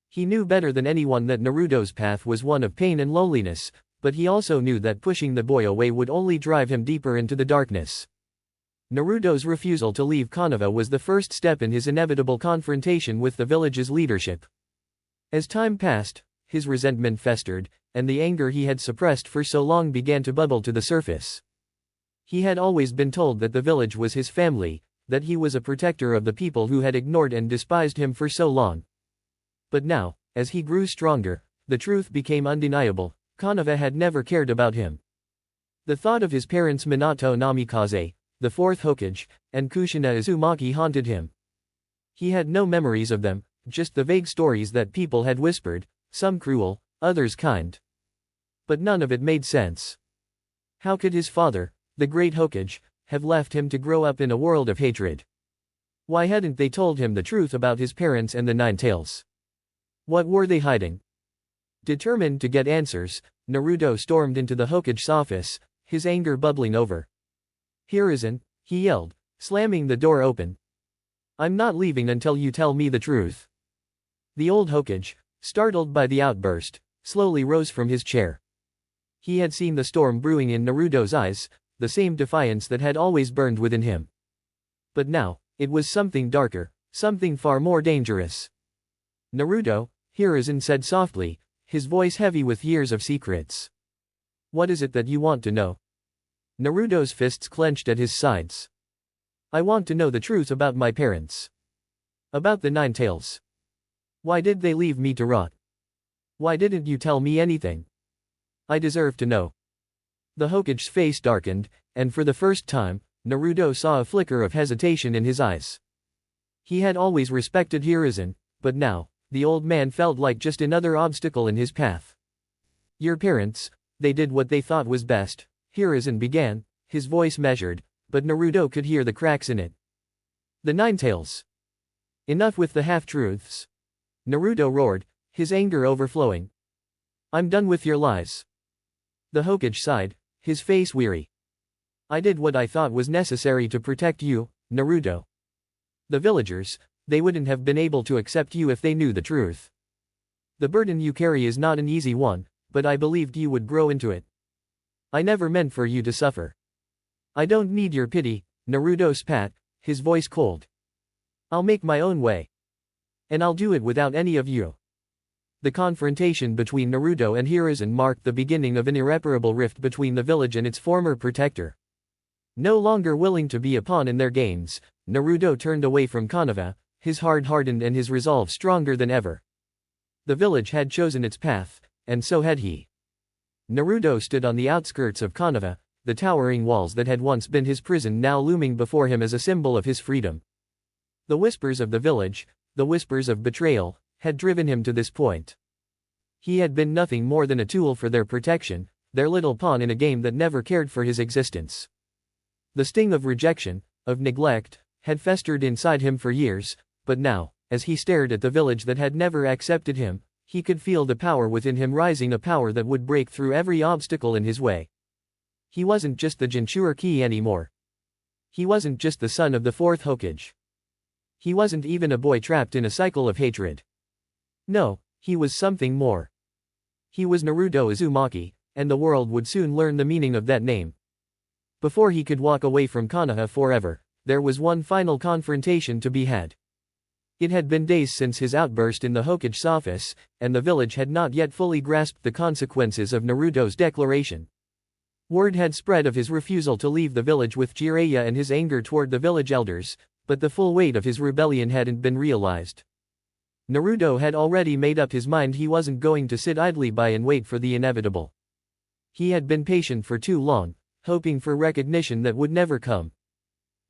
He knew better than anyone that Naruto's path was one of pain and loneliness, but he also knew that pushing the boy away would only drive him deeper into the darkness. Naruto's refusal to leave Konoha was the first step in his inevitable confrontation with the village's leadership. As time passed, his resentment festered, and the anger he had suppressed for so long began to bubble to the surface. He had always been told that the village was his family, that he was a protector of the people who had ignored and despised him for so long. But now, as he grew stronger, the truth became undeniable: Konoha had never cared about him. The thought of his parents Minato Namikaze, the fourth Hokage, and Kushina Uzumaki haunted him. He had no memories of them, just the vague stories that people had whispered, some cruel, others kind. But none of it made sense. How could his father, the great Hokage, have left him to grow up in a world of hatred? Why hadn't they told him the truth about his parents and the Nine Tails? What were they hiding? Determined to get answers, Naruto stormed into the Hokage's office, his anger bubbling over. "Hiruzen," he yelled, slamming the door open. "I'm not leaving until you tell me the truth." The old Hokage, startled by the outburst, slowly rose from his chair. He had seen the storm brewing in Naruto's eyes, the same defiance that had always burned within him. But now, it was something darker, something far more dangerous. "Naruto," Hiruzen said softly, his voice heavy with years of secrets. "What is it that you want to know?" Naruto's fists clenched at his sides. "I want to know the truth about my parents. About the Nine Tails. Why did they leave me to rot? Why didn't you tell me anything? I deserve to know." The Hokage's face darkened, and for the first time, Naruto saw a flicker of hesitation in his eyes. He had always respected Hiruzen, but now, the old man felt like just another obstacle in his path. "Your parents, they did what they thought was best," Hiruzen began, his voice measured, but Naruto could hear the cracks in it. "The Nine Tails. Enough with the half-truths," Naruto roared, his anger overflowing. "I'm done with your lies." The Hokage sighed, his face weary. "I did what I thought was necessary to protect you, Naruto. The villagers, they wouldn't have been able to accept you if they knew the truth. The burden you carry is not an easy one, but I believed you would grow into it. I never meant for you to suffer. I don't need your pity," Naruto spat, his voice cold. I'll make my own way. And I'll do it without any of you. The confrontation between Naruto and Hiruzen marked the beginning of an irreparable rift between the village and its former protector. No longer willing to be a pawn in their games, Naruto turned away from Konoha, his heart hardened and his resolve stronger than ever. The village had chosen its path, and so had he. Naruto stood on the outskirts of Konoha, the towering walls that had once been his prison now looming before him as a symbol of his freedom. The whispers of the village, the whispers of betrayal, had driven him to this point. He had been nothing more than a tool for their protection, their little pawn in a game that never cared for his existence. The sting of rejection, of neglect, had festered inside him for years, but now, as he stared at the village that had never accepted him, he could feel the power within him rising, a power that would break through every obstacle in his way. He wasn't just the Jinchuriki anymore. He wasn't just the son of the fourth Hokage. He wasn't even a boy trapped in a cycle of hatred. No, he was something more. He was Naruto Uzumaki, and the world would soon learn the meaning of that name. Before he could walk away from Konoha forever, there was one final confrontation to be had. It had been days since his outburst in the Hokage's office, and the village had not yet fully grasped the consequences of Naruto's declaration. Word had spread of his refusal to leave the village with Jiraiya and his anger toward the village elders, but the full weight of his rebellion hadn't been realized. Naruto had already made up his mind he wasn't going to sit idly by and wait for the inevitable. He had been patient for too long, hoping for recognition that would never come.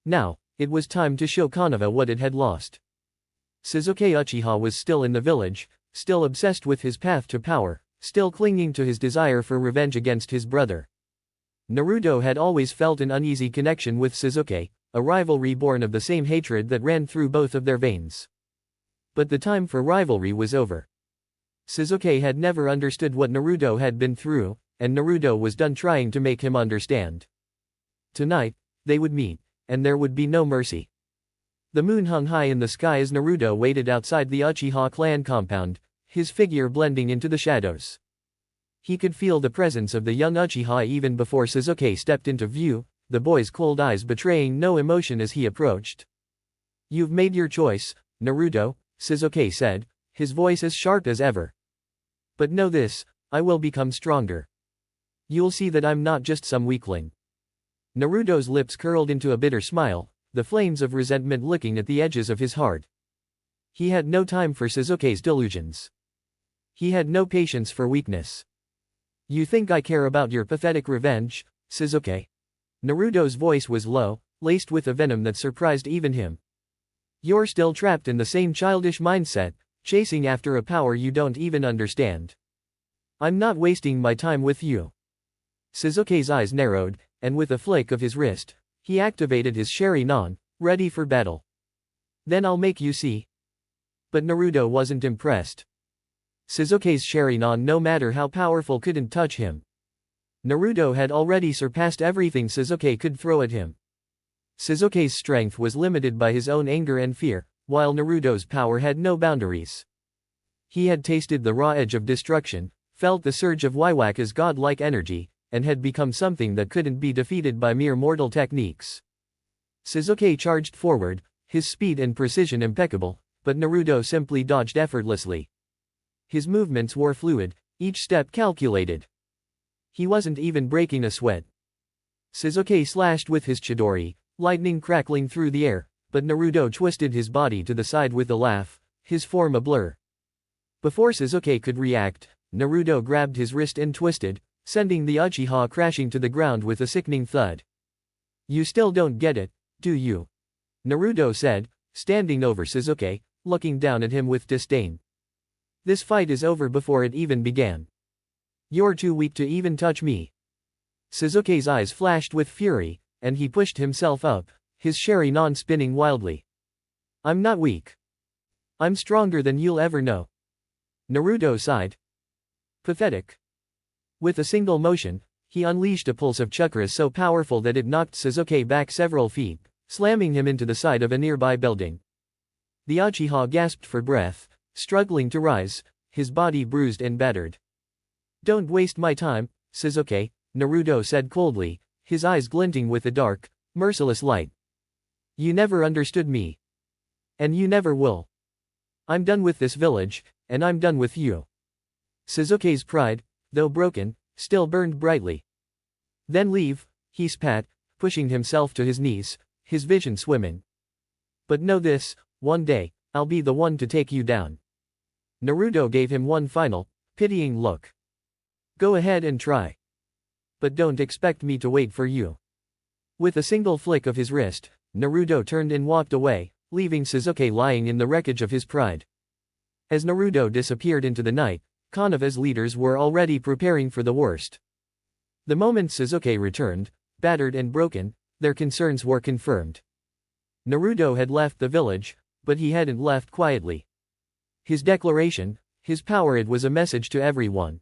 Now, it was time to show Konoha what it had lost. Sasuke Uchiha was still in the village, still obsessed with his path to power, still clinging to his desire for revenge against his brother. Naruto had always felt an uneasy connection with Sasuke, a rivalry born of the same hatred that ran through both of their veins. But the time for rivalry was over. Sasuke had never understood what Naruto had been through, and Naruto was done trying to make him understand. Tonight, they would meet, and there would be no mercy. The moon hung high in the sky as Naruto waited outside the Uchiha clan compound, his figure blending into the shadows. He could feel the presence of the young Uchiha even before Sasuke stepped into view, the boy's cold eyes betraying no emotion as he approached. "You've made your choice, Naruto," Sasuke said, his voice as sharp as ever. "But know this, I will become stronger. You'll see that I'm not just some weakling." Naruto's lips curled into a bitter smile, the flames of resentment licking at the edges of his heart. He had no time for Sasuke's delusions. He had no patience for weakness. "You think I care about your pathetic revenge, Sasuke?" Naruto's voice was low, laced with a venom that surprised even him. "You're still trapped in the same childish mindset, chasing after a power you don't even understand. I'm not wasting my time with you." Sasuke's eyes narrowed, and with a flick of his wrist, he activated his Sharingan, ready for battle. "Then I'll make you see." But Naruto wasn't impressed. Sasuke's Sharingan, no matter how powerful, couldn't touch him. Naruto had already surpassed everything Sasuke could throw at him. Sasuke's strength was limited by his own anger and fear, while Naruto's power had no boundaries. He had tasted the raw edge of destruction, felt the surge of Waiwaka's godlike energy, and had become something that couldn't be defeated by mere mortal techniques. Sasuke charged forward, his speed and precision impeccable, but Naruto simply dodged effortlessly. His movements were fluid, each step calculated. He wasn't even breaking a sweat. Sasuke slashed with his Chidori, lightning crackling through the air, but Naruto twisted his body to the side with a laugh, his form a blur. Before Sasuke could react, Naruto grabbed his wrist and twisted, sending the Uchiha crashing to the ground with a sickening thud. "You still don't get it, do you?" Naruto said, standing over Sasuke, looking down at him with disdain. "This fight is over before it even began. You're too weak to even touch me." Sasuke's eyes flashed with fury, and he pushed himself up, his Sharingan spinning wildly. "I'm not weak. I'm stronger than you'll ever know." Naruto sighed. "Pathetic." With a single motion, he unleashed a pulse of chakra so powerful that it knocked Sasuke back several feet, slamming him into the side of a nearby building. The Uchiha gasped for breath, struggling to rise, his body bruised and battered. "Don't waste my time, Sasuke," Naruto said coldly, his eyes glinting with a dark, merciless light. "You never understood me. And you never will. I'm done with this village, and I'm done with you. Sasuke's pride, though broken, still burned brightly. Then leave, he spat, pushing himself to his knees, his vision swimming. But know this, one day, I'll be the one to take you down. Naruto gave him one final, pitying look. Go ahead and try. But don't expect me to wait for you. With a single flick of his wrist, Naruto turned and walked away, leaving Sasuke lying in the wreckage of his pride. As Naruto disappeared into the night, Konoha's leaders were already preparing for the worst. The moment Sasuke returned, battered and broken, their concerns were confirmed. Naruto had left the village, but he hadn't left quietly. His declaration, his power, it was a message to everyone.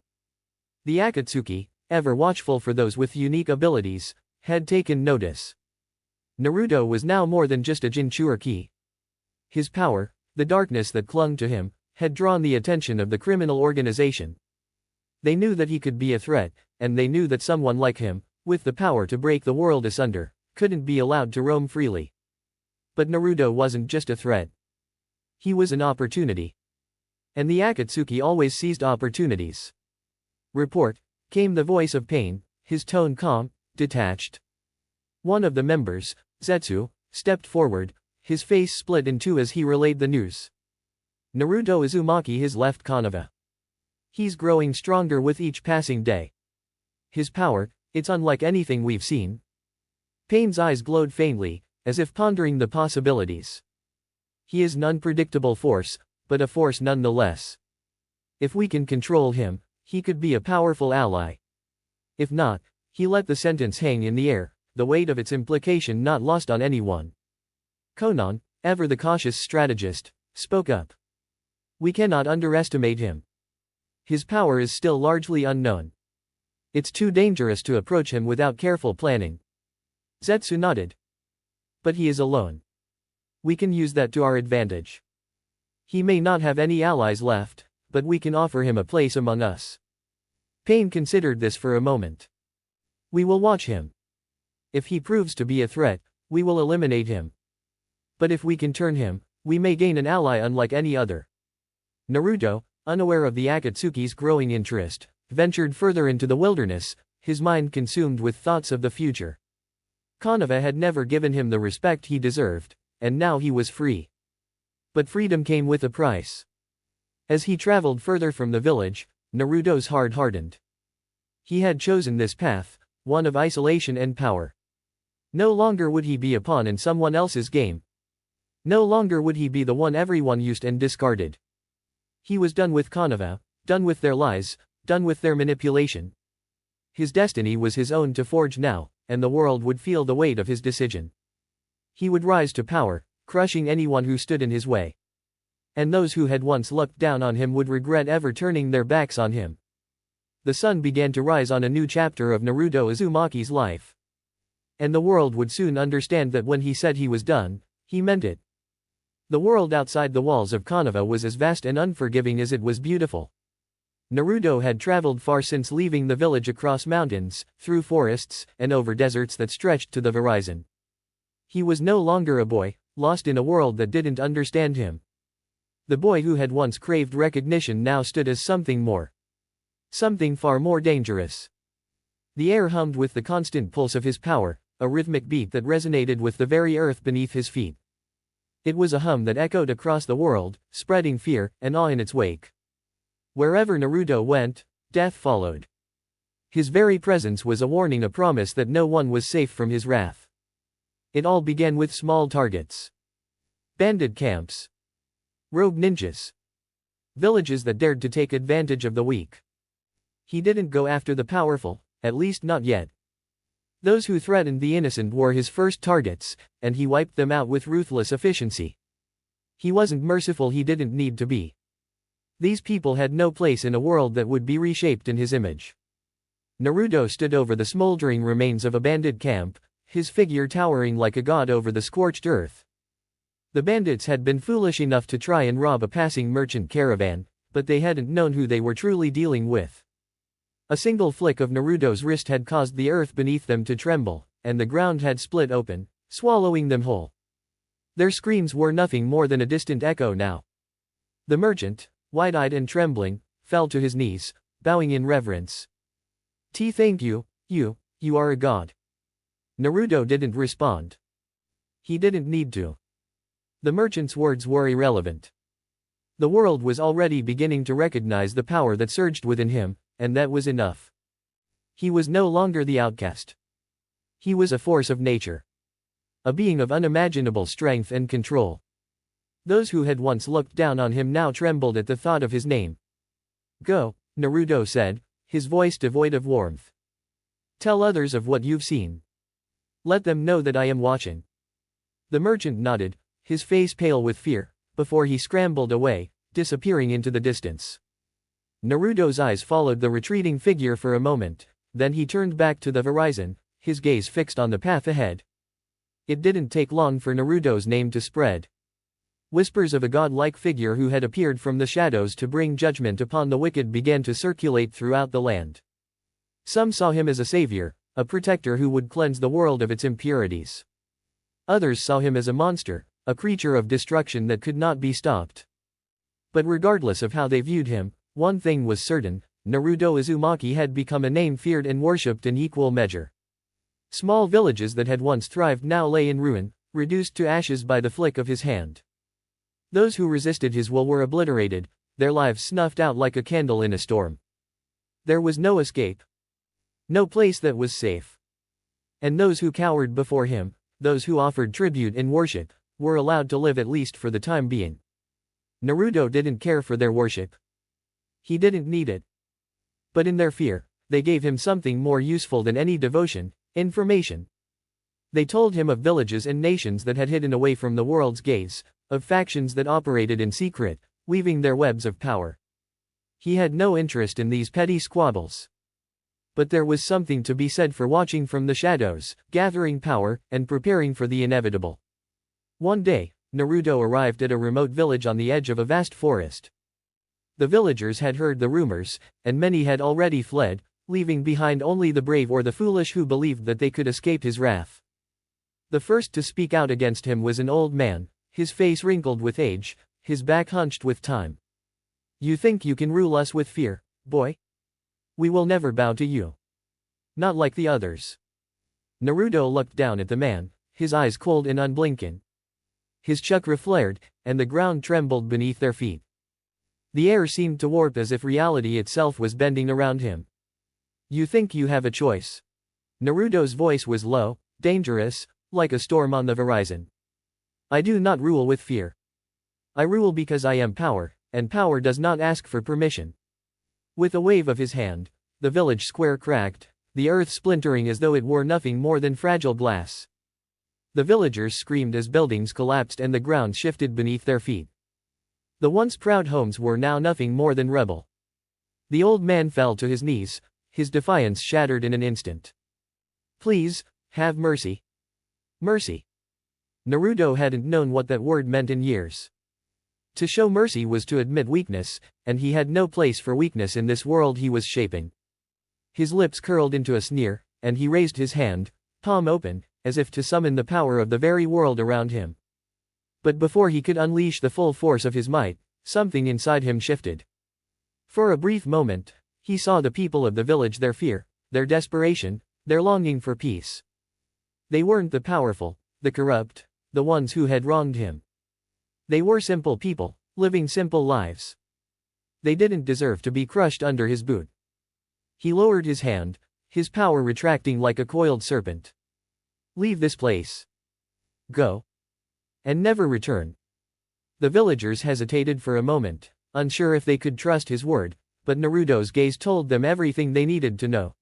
The Akatsuki, ever watchful for those with unique abilities, had taken notice. Naruto was now more than just a Jinchuriki. His power, the darkness that clung to him, had drawn the attention of the criminal organization. They knew that he could be a threat, and they knew that someone like him, with the power to break the world asunder, couldn't be allowed to roam freely. But Naruto wasn't just a threat. He was an opportunity. And the Akatsuki always seized opportunities. Report, came the voice of Pain, his tone calm, detached. One of the members, Zetsu, stepped forward, his face split in two as he relayed the news. Naruto Uzumaki has left Konoha. He's growing stronger with each passing day. His power, it's unlike anything we've seen. Pain's eyes glowed faintly, as if pondering the possibilities. He is an unpredictable force, but a force nonetheless. If we can control him, he could be a powerful ally. If not, he let the sentence hang in the air, the weight of its implication not lost on anyone. Konan, ever the cautious strategist, spoke up. We cannot underestimate him. His power is still largely unknown. It's too dangerous to approach him without careful planning. Zetsu nodded. But he is alone. We can use that to our advantage. He may not have any allies left, but we can offer him a place among us. Pain considered this for a moment. We will watch him. If he proves to be a threat, we will eliminate him. But if we can turn him, we may gain an ally unlike any other. Naruto, unaware of the Akatsuki's growing interest, ventured further into the wilderness, his mind consumed with thoughts of the future. Konoha had never given him the respect he deserved, and now he was free. But freedom came with a price. As he traveled further from the village, Naruto's heart hardened. He had chosen this path, one of isolation and power. No longer would he be a pawn in someone else's game. No longer would he be the one everyone used and discarded. He was done with Konoha, done with their lies, done with their manipulation. His destiny was his own to forge now, and the world would feel the weight of his decision. He would rise to power, crushing anyone who stood in his way. And those who had once looked down on him would regret ever turning their backs on him. The sun began to rise on a new chapter of Naruto Uzumaki's life. And the world would soon understand that when he said he was done, he meant it. The world outside the walls of Konoha was as vast and unforgiving as it was beautiful. Naruto had traveled far since leaving the village, across mountains, through forests, and over deserts that stretched to the horizon. He was no longer a boy, lost in a world that didn't understand him. The boy who had once craved recognition now stood as something more. Something far more dangerous. The air hummed with the constant pulse of his power, a rhythmic beat that resonated with the very earth beneath his feet. It was a hum that echoed across the world, spreading fear and awe in its wake. Wherever Naruto went, death followed. His very presence was a warning, a promise that no one was safe from his wrath. It all began with small targets. Bandit camps. Rogue ninjas. Villages that dared to take advantage of the weak. He didn't go after the powerful, at least not yet. Those who threatened the innocent were his first targets, and he wiped them out with ruthless efficiency. He wasn't merciful, he didn't need to be. These people had no place in a world that would be reshaped in his image. Naruto stood over the smoldering remains of a bandit camp, his figure towering like a god over the scorched earth. The bandits had been foolish enough to try and rob a passing merchant caravan, but they hadn't known who they were truly dealing with. A single flick of Naruto's wrist had caused the earth beneath them to tremble, and the ground had split open, swallowing them whole. Their screams were nothing more than a distant echo now. The merchant, wide-eyed and trembling, fell to his knees, bowing in reverence. Thank you, you are a god. Naruto didn't respond. He didn't need to. The merchant's words were irrelevant. The world was already beginning to recognize the power that surged within him, and that was enough. He was no longer the outcast. He was a force of nature. A being of unimaginable strength and control. Those who had once looked down on him now trembled at the thought of his name. Go, Naruto said, his voice devoid of warmth. Tell others of what you've seen. Let them know that I am watching. The merchant nodded, his face pale with fear, before he scrambled away, disappearing into the distance. Naruto's eyes followed the retreating figure for a moment, then he turned back to the horizon, his gaze fixed on the path ahead. It didn't take long for Naruto's name to spread. Whispers of a godlike figure who had appeared from the shadows to bring judgment upon the wicked began to circulate throughout the land. Some saw him as a savior, a protector who would cleanse the world of its impurities. Others saw him as a monster, a creature of destruction that could not be stopped. But regardless of how they viewed him, one thing was certain: Naruto Uzumaki had become a name feared and worshipped in equal measure. Small villages that had once thrived now lay in ruin, reduced to ashes by the flick of his hand. Those who resisted his will were obliterated, their lives snuffed out like a candle in a storm. There was no escape. No place that was safe. And those who cowered before him, those who offered tribute in worship, were allowed to live at least for the time being. Naruto didn't care for their worship. He didn't need it. But in their fear, they gave him something more useful than any devotion: information. They told him of villages and nations that had hidden away from the world's gaze, of factions that operated in secret, weaving their webs of power. He had no interest in these petty squabbles. But there was something to be said for watching from the shadows, gathering power, and preparing for the inevitable. One day, Naruto arrived at a remote village on the edge of a vast forest. The villagers had heard the rumors, and many had already fled, leaving behind only the brave or the foolish who believed that they could escape his wrath. The first to speak out against him was an old man, his face wrinkled with age, his back hunched with time. You think you can rule us with fear, boy? We will never bow to you. Not like the others. Naruto looked down at the man, his eyes cold and unblinking. His chakra flared, and the ground trembled beneath their feet. The air seemed to warp as if reality itself was bending around him. You think you have a choice? Naruto's voice was low, dangerous, like a storm on the horizon. I do not rule with fear. I rule because I am power, and power does not ask for permission. With a wave of his hand, the village square cracked, the earth splintering as though it were nothing more than fragile glass. The villagers screamed as buildings collapsed and the ground shifted beneath their feet. The once proud homes were now nothing more than rubble. The old man fell to his knees, his defiance shattered in an instant. Please, have mercy. Mercy. Naruto hadn't known what that word meant in years. To show mercy was to admit weakness, and he had no place for weakness in this world he was shaping. His lips curled into a sneer, and he raised his hand, palm open, as if to summon the power of the very world around him. But before he could unleash the full force of his might, something inside him shifted. For a brief moment, he saw the people of the village, their fear, their desperation, their longing for peace. They weren't the powerful, the corrupt, the ones who had wronged him. They were simple people, living simple lives. They didn't deserve to be crushed under his boot. He lowered his hand, his power retracting like a coiled serpent. Leave this place. Go. And never return. The villagers hesitated for a moment, unsure if they could trust his word, but Naruto's gaze told them everything they needed to know.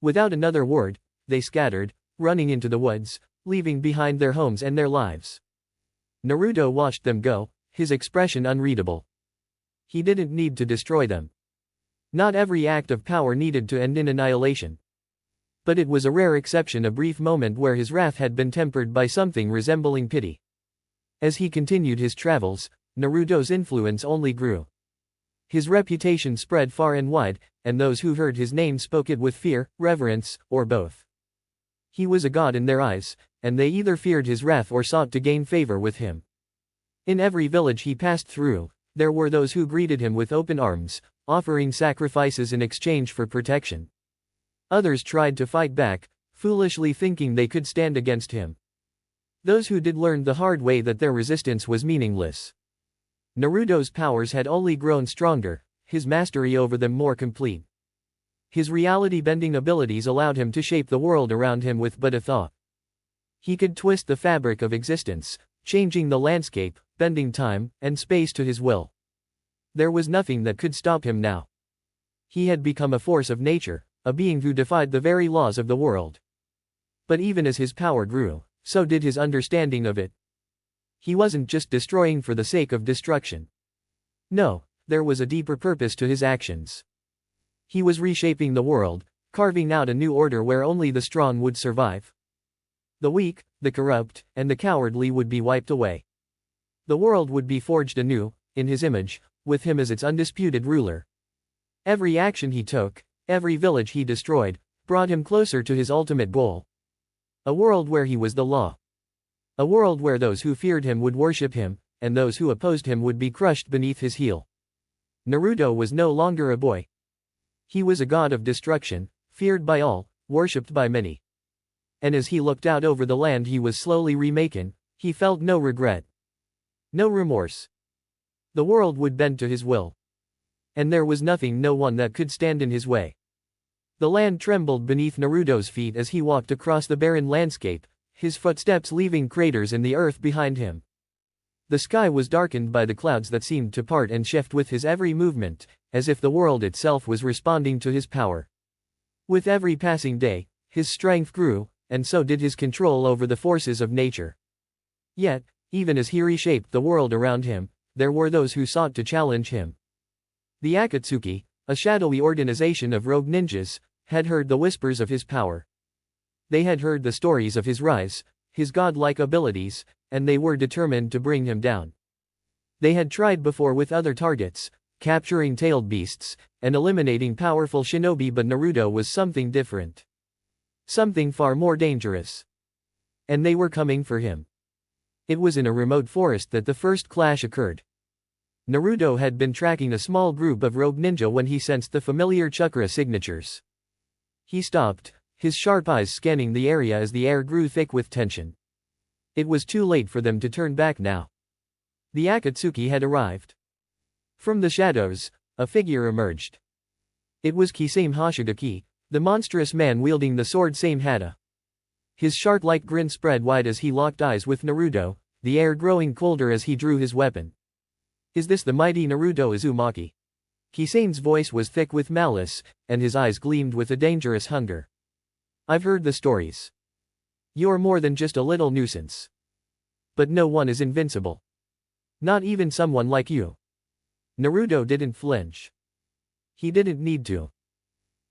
Without another word, they scattered, running into the woods, leaving behind their homes and their lives. Naruto watched them go, his expression unreadable. He didn't need to destroy them. Not every act of power needed to end in annihilation. But it was a rare exception, a brief moment where his wrath had been tempered by something resembling pity. As he continued his travels, Naruto's influence only grew. His reputation spread far and wide, and those who heard his name spoke it with fear, reverence, or both. He was a god in their eyes, and they either feared his wrath or sought to gain favor with him. In every village he passed through, there were those who greeted him with open arms, offering sacrifices in exchange for protection. Others tried to fight back, foolishly thinking they could stand against him. Those who did learned the hard way that their resistance was meaningless. Naruto's powers had only grown stronger, his mastery over them more complete. His reality-bending abilities allowed him to shape the world around him with but a thought. He could twist the fabric of existence, changing the landscape, bending time and space to his will. There was nothing that could stop him now. He had become a force of nature, a being who defied the very laws of the world. But even as his power grew, so did his understanding of it. He wasn't just destroying for the sake of destruction. No, there was a deeper purpose to his actions. He was reshaping the world, carving out a new order where only the strong would survive. The weak, the corrupt, and the cowardly would be wiped away. The world would be forged anew, in his image, with him as its undisputed ruler. Every action he took, every village he destroyed, brought him closer to his ultimate goal. A world where he was the law. A world where those who feared him would worship him, and those who opposed him would be crushed beneath his heel. Naruto was no longer a boy. He was a god of destruction, feared by all, worshipped by many. And as he looked out over the land he was slowly remaking, he felt no regret. No remorse. The world would bend to his will. And there was nothing, no one that could stand in his way. The land trembled beneath Naruto's feet as he walked across the barren landscape, his footsteps leaving craters in the earth behind him. The sky was darkened by the clouds that seemed to part and shift with his every movement, as if the world itself was responding to his power. With every passing day, his strength grew, and so did his control over the forces of nature. Yet, even as he reshaped the world around him, there were those who sought to challenge him. The Akatsuki, a shadowy organization of rogue ninjas, had heard the whispers of his power. They had heard the stories of his rise, his godlike abilities, and they were determined to bring him down. They had tried before with other targets, capturing tailed beasts, and eliminating powerful shinobi, but Naruto was something different. Something far more dangerous. And they were coming for him. It was in a remote forest that the first clash occurred. Naruto had been tracking a small group of rogue ninja when he sensed the familiar chakra signatures. He stopped, his sharp eyes scanning the area as the air grew thick with tension. It was too late for them to turn back now. The Akatsuki had arrived. From the shadows, a figure emerged. It was Kisame Hoshigaki, the monstrous man wielding the sword Samehada. His shark-like grin spread wide as he locked eyes with Naruto, the air growing colder as he drew his weapon. Is this the mighty Naruto Uzumaki? Kisame's voice was thick with malice, and his eyes gleamed with a dangerous hunger. I've heard the stories. You're more than just a little nuisance. But no one is invincible. Not even someone like you. Naruto didn't flinch. He didn't need to.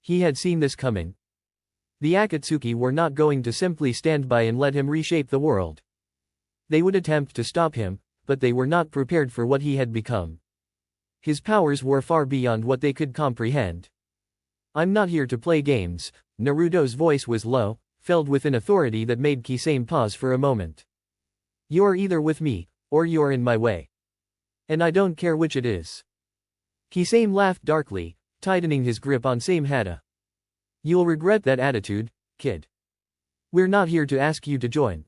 He had seen this coming. The Akatsuki were not going to simply stand by and let him reshape the world. They would attempt to stop him, but they were not prepared for what he had become. His powers were far beyond what they could comprehend. I'm not here to play games. Naruto's voice was low, filled with an authority that made Kisame pause for a moment. You're either with me, or you're in my way. And I don't care which it is. Kisame laughed darkly, tightening his grip on Samehada. You'll regret that attitude, kid. We're not here to ask you to join.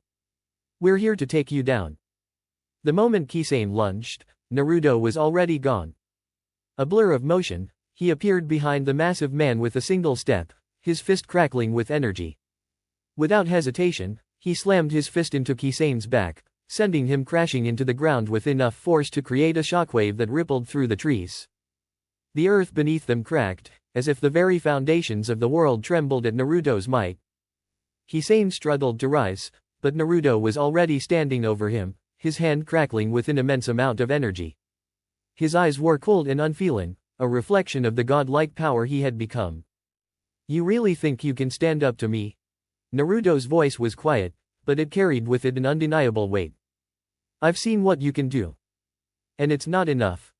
We're here to take you down. The moment Kisame lunged, Naruto was already gone. A blur of motion, he appeared behind the massive man with a single step, his fist crackling with energy. Without hesitation, he slammed his fist into Kisame's back, sending him crashing into the ground with enough force to create a shockwave that rippled through the trees. The earth beneath them cracked, as if the very foundations of the world trembled at Naruto's might. Kisame struggled to rise, but Naruto was already standing over him, his hand crackling with an immense amount of energy. His eyes were cold and unfeeling, a reflection of the godlike power he had become. You really think you can stand up to me? Naruto's voice was quiet, but it carried with it an undeniable weight. I've seen what you can do. And it's not enough.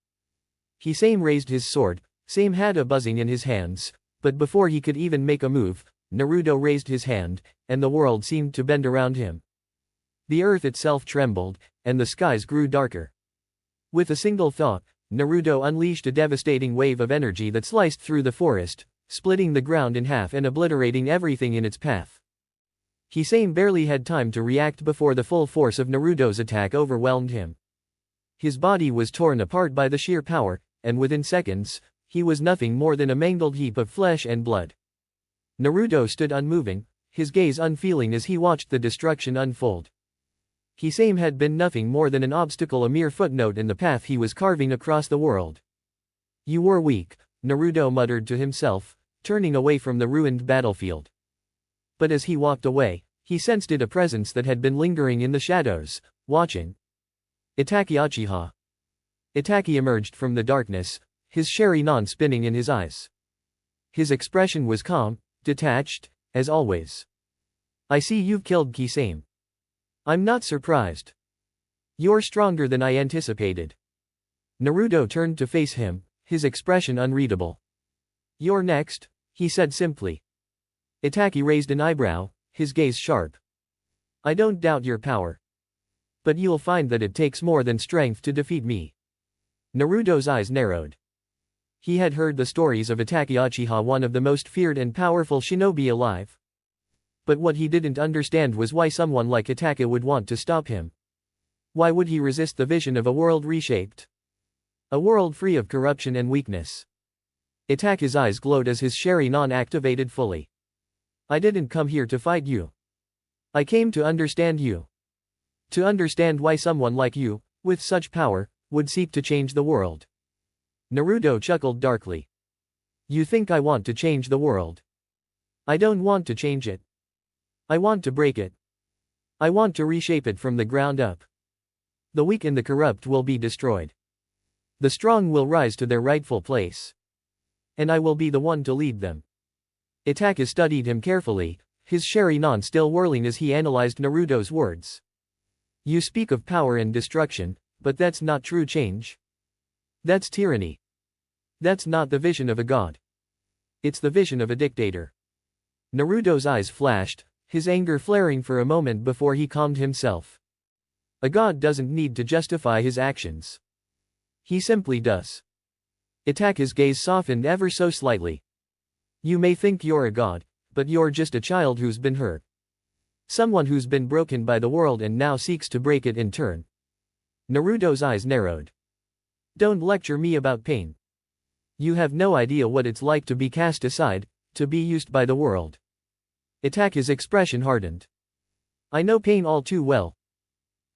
Kisame raised his sword, Samehada buzzing in his hands, but before he could even make a move, Naruto raised his hand, and the world seemed to bend around him. The earth itself trembled, and the skies grew darker. With a single thought, Naruto unleashed a devastating wave of energy that sliced through the forest, splitting the ground in half and obliterating everything in its path. Kisame barely had time to react before the full force of Naruto's attack overwhelmed him. His body was torn apart by the sheer power, and within seconds, he was nothing more than a mangled heap of flesh and blood. Naruto stood unmoving, his gaze unfeeling as he watched the destruction unfold. Kisame had been nothing more than an obstacle, a mere footnote in the path he was carving across the world. You were weak, Naruto muttered to himself, turning away from the ruined battlefield. But as he walked away, he sensed a presence that had been lingering in the shadows, watching. Itachi Uchiha. Itachi emerged from the darkness, his Sharingan spinning in his eyes. His expression was calm, detached, as always. I see you've killed Kisame. I'm not surprised. You're stronger than I anticipated. Naruto turned to face him, his expression unreadable. You're next, he said simply. Itachi raised an eyebrow, his gaze sharp. I don't doubt your power. But you'll find that it takes more than strength to defeat me. Naruto's eyes narrowed. He had heard the stories of Itachi Uchiha, one of the most feared and powerful shinobi alive. But what he didn't understand was why someone like Itachi would want to stop him. Why would he resist the vision of a world reshaped? A world free of corruption and weakness. Itachi's eyes glowed as his Sharingan activated fully. I didn't come here to fight you. I came to understand you. To understand why someone like you, with such power, would seek to change the world. Naruto chuckled darkly. You think I want to change the world? I don't want to change it. I want to break it. I want to reshape it from the ground up. The weak and the corrupt will be destroyed. The strong will rise to their rightful place. And I will be the one to lead them. Itachi studied him carefully, his Sharingan still whirling as he analyzed Naruto's words. You speak of power and destruction, but that's not true change. That's tyranny. That's not the vision of a god. It's the vision of a dictator. Naruto's eyes flashed, his anger flaring for a moment before he calmed himself. A god doesn't need to justify his actions. He simply does. Itachi's gaze softened ever so slightly. You may think you're a god, but you're just a child who's been hurt. Someone who's been broken by the world and now seeks to break it in turn. Naruto's eyes narrowed. Don't lecture me about pain. You have no idea what it's like to be cast aside, to be used by the world. Itachi's expression hardened. I know pain all too well.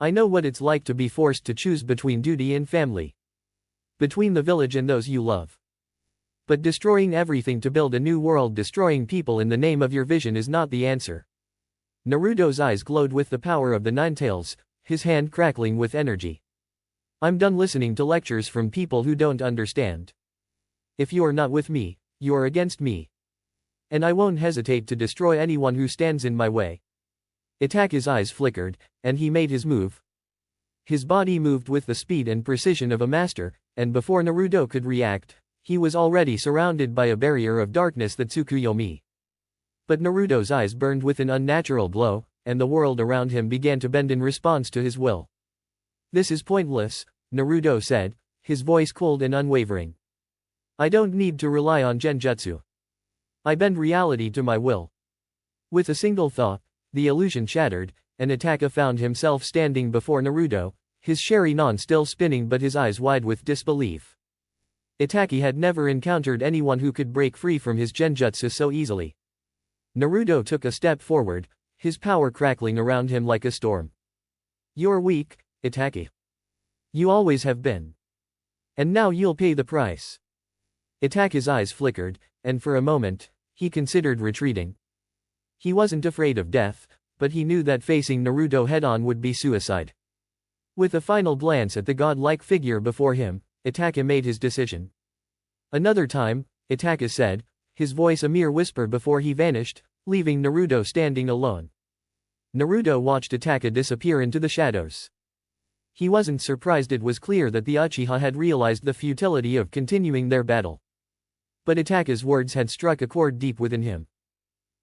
I know what it's like to be forced to choose between duty and family. Between the village and those you love. But destroying everything to build a new world, destroying people in the name of your vision is not the answer. Naruto's eyes glowed with the power of the Nine Tails, his hand crackling with energy. I'm done listening to lectures from people who don't understand. If you're not with me, you're against me. And I won't hesitate to destroy anyone who stands in my way. Itachi's eyes flickered, and he made his move. His body moved with the speed and precision of a master, and before Naruto could react, he was already surrounded by a barrier of darkness that Tsukuyomi. But Naruto's eyes burned with an unnatural glow, and the world around him began to bend in response to his will. This is pointless, Naruto said, his voice cold and unwavering. I don't need to rely on genjutsu. I bend reality to my will. With a single thought, the illusion shattered, and Itachi found himself standing before Naruto, his Sharingan still spinning but his eyes wide with disbelief. Itachi had never encountered anyone who could break free from his genjutsu so easily. Naruto took a step forward, his power crackling around him like a storm. You're weak, Itachi. You always have been. And now you'll pay the price. Itachi's eyes flickered, and for a moment, he considered retreating. He wasn't afraid of death, but he knew that facing Naruto head-on would be suicide. With a final glance at the godlike figure before him, Itachi made his decision. Another time, Itachi said, his voice a mere whisper before he vanished, leaving Naruto standing alone. Naruto watched Itachi disappear into the shadows. He wasn't surprised. It was clear that the Uchiha had realized the futility of continuing their battle. But Itachi's words had struck a chord deep within him.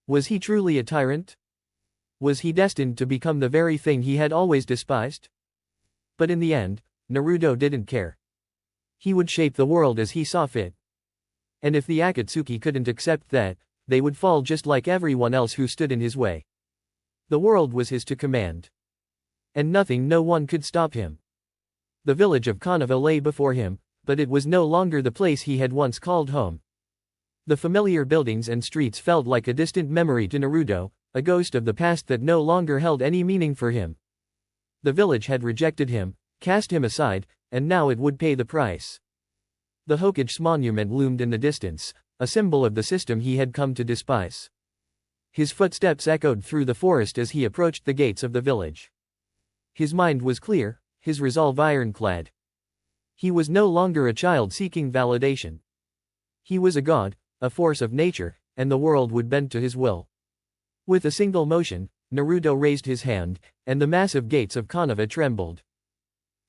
Was he truly a tyrant? Was he destined to become the very thing he had always despised? But in the end, Naruto didn't care. He would shape the world as he saw fit. And if the Akatsuki couldn't accept that, they would fall just like everyone else who stood in his way. The world was his to command. And nothing, no one could stop him. The village of Konoha lay before him, but it was no longer the place he had once called home. The familiar buildings and streets felt like a distant memory to Naruto, a ghost of the past that no longer held any meaning for him. The village had rejected him, cast him aside, and now it would pay the price. The Hokage's monument loomed in the distance, a symbol of the system he had come to despise. His footsteps echoed through the forest as he approached the gates of the village. His mind was clear, his resolve ironclad. He was no longer a child seeking validation. He was a god, a force of nature, and the world would bend to his will. With a single motion, Naruto raised his hand, and the massive gates of Konoha trembled.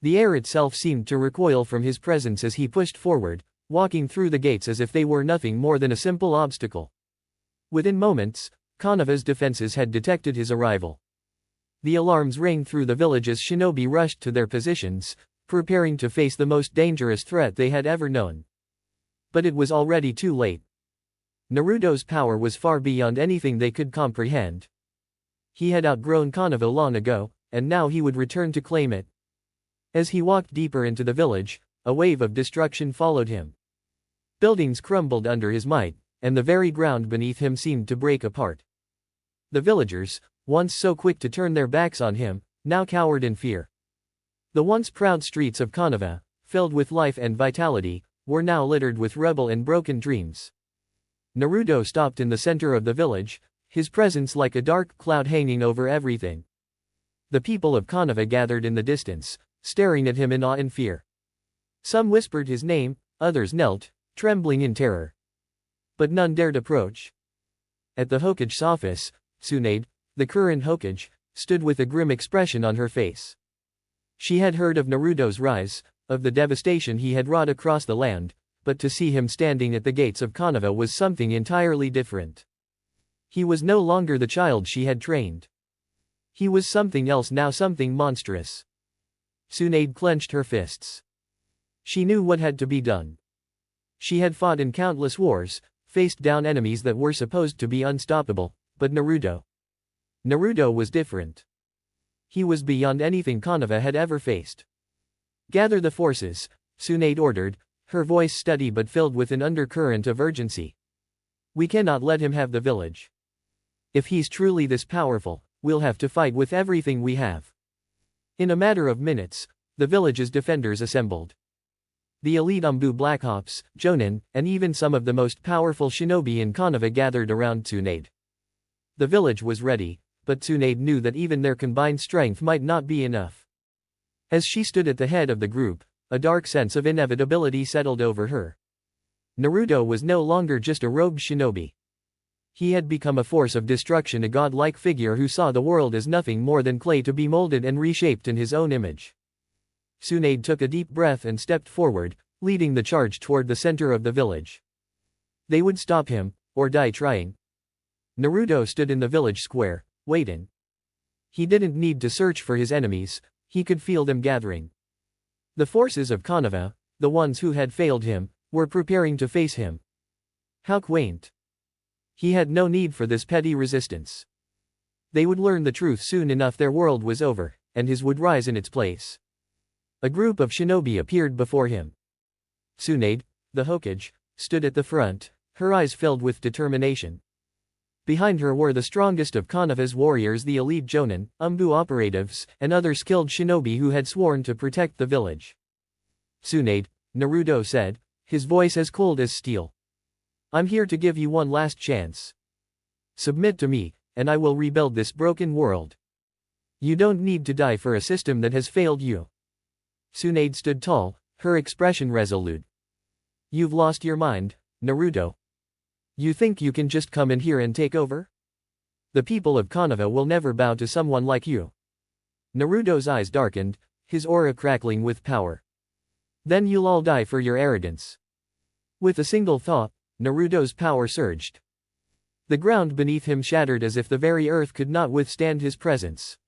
The air itself seemed to recoil from his presence as he pushed forward, walking through the gates as if they were nothing more than a simple obstacle. Within moments, Konoha's defenses had detected his arrival. The alarms rang through the village as shinobi rushed to their positions, preparing to face the most dangerous threat they had ever known. But it was already too late. Naruto's power was far beyond anything they could comprehend. He had outgrown Konoha long ago, and now he would return to claim it. As he walked deeper into the village, a wave of destruction followed him. Buildings crumbled under his might, and the very ground beneath him seemed to break apart. The villagers, once so quick to turn their backs on him, now cowered in fear. The once proud streets of Konoha, filled with life and vitality, were now littered with rubble and broken dreams. Naruto stopped in the center of the village, his presence like a dark cloud hanging over everything. The people of Konoha gathered in the distance, staring at him in awe and fear. Some whispered his name, others knelt, trembling in terror. But none dared approach. At the Hokage's office, Tsunade, the current Hokage, stood with a grim expression on her face. She had heard of Naruto's rise, of the devastation he had wrought across the land, but to see him standing at the gates of Konoha was something entirely different. He was no longer the child she had trained. He was something else now, something monstrous. Tsunade clenched her fists. She knew what had to be done. She had fought in countless wars, faced down enemies that were supposed to be unstoppable, but Naruto was different. He was beyond anything Konoha had ever faced. Gather the forces, Tsunade ordered, her voice steady but filled with an undercurrent of urgency. We cannot let him have the village. If he's truly this powerful, we'll have to fight with everything we have. In a matter of minutes, the village's defenders assembled. The elite Umbu Black Ops, Jonin, and even some of the most powerful shinobi in Konoha gathered around Tsunade. The village was ready, but Tsunade knew that even their combined strength might not be enough. As she stood at the head of the group, a dark sense of inevitability settled over her. Naruto was no longer just a rogue shinobi. He had become a force of destruction, a godlike figure who saw the world as nothing more than clay to be molded and reshaped in his own image. Tsunade took a deep breath and stepped forward, leading the charge toward the center of the village. They would stop him, or die trying. Naruto stood in the village square, waiting. He didn't need to search for his enemies, he could feel them gathering. The forces of Konoha, the ones who had failed him, were preparing to face him. How quaint. He had no need for this petty resistance. They would learn the truth soon enough. Their world was over, and his would rise in its place. A group of shinobi appeared before him. Tsunade, the Hokage, stood at the front, her eyes filled with determination. Behind her were the strongest of Konoha's warriors, the elite Jonin, Umbu operatives, and other skilled shinobi who had sworn to protect the village. Tsunade, Naruto said, his voice as cold as steel. I'm here to give you one last chance. Submit to me, and I will rebuild this broken world. You don't need to die for a system that has failed you. Tsunade stood tall, her expression resolute. You've lost your mind, Naruto. You think you can just come in here and take over? The people of Konoha will never bow to someone like you. Naruto's eyes darkened, his aura crackling with power. Then you'll all die for your arrogance. With a single thought, Naruto's power surged. The ground beneath him shattered as if the very earth could not withstand his presence.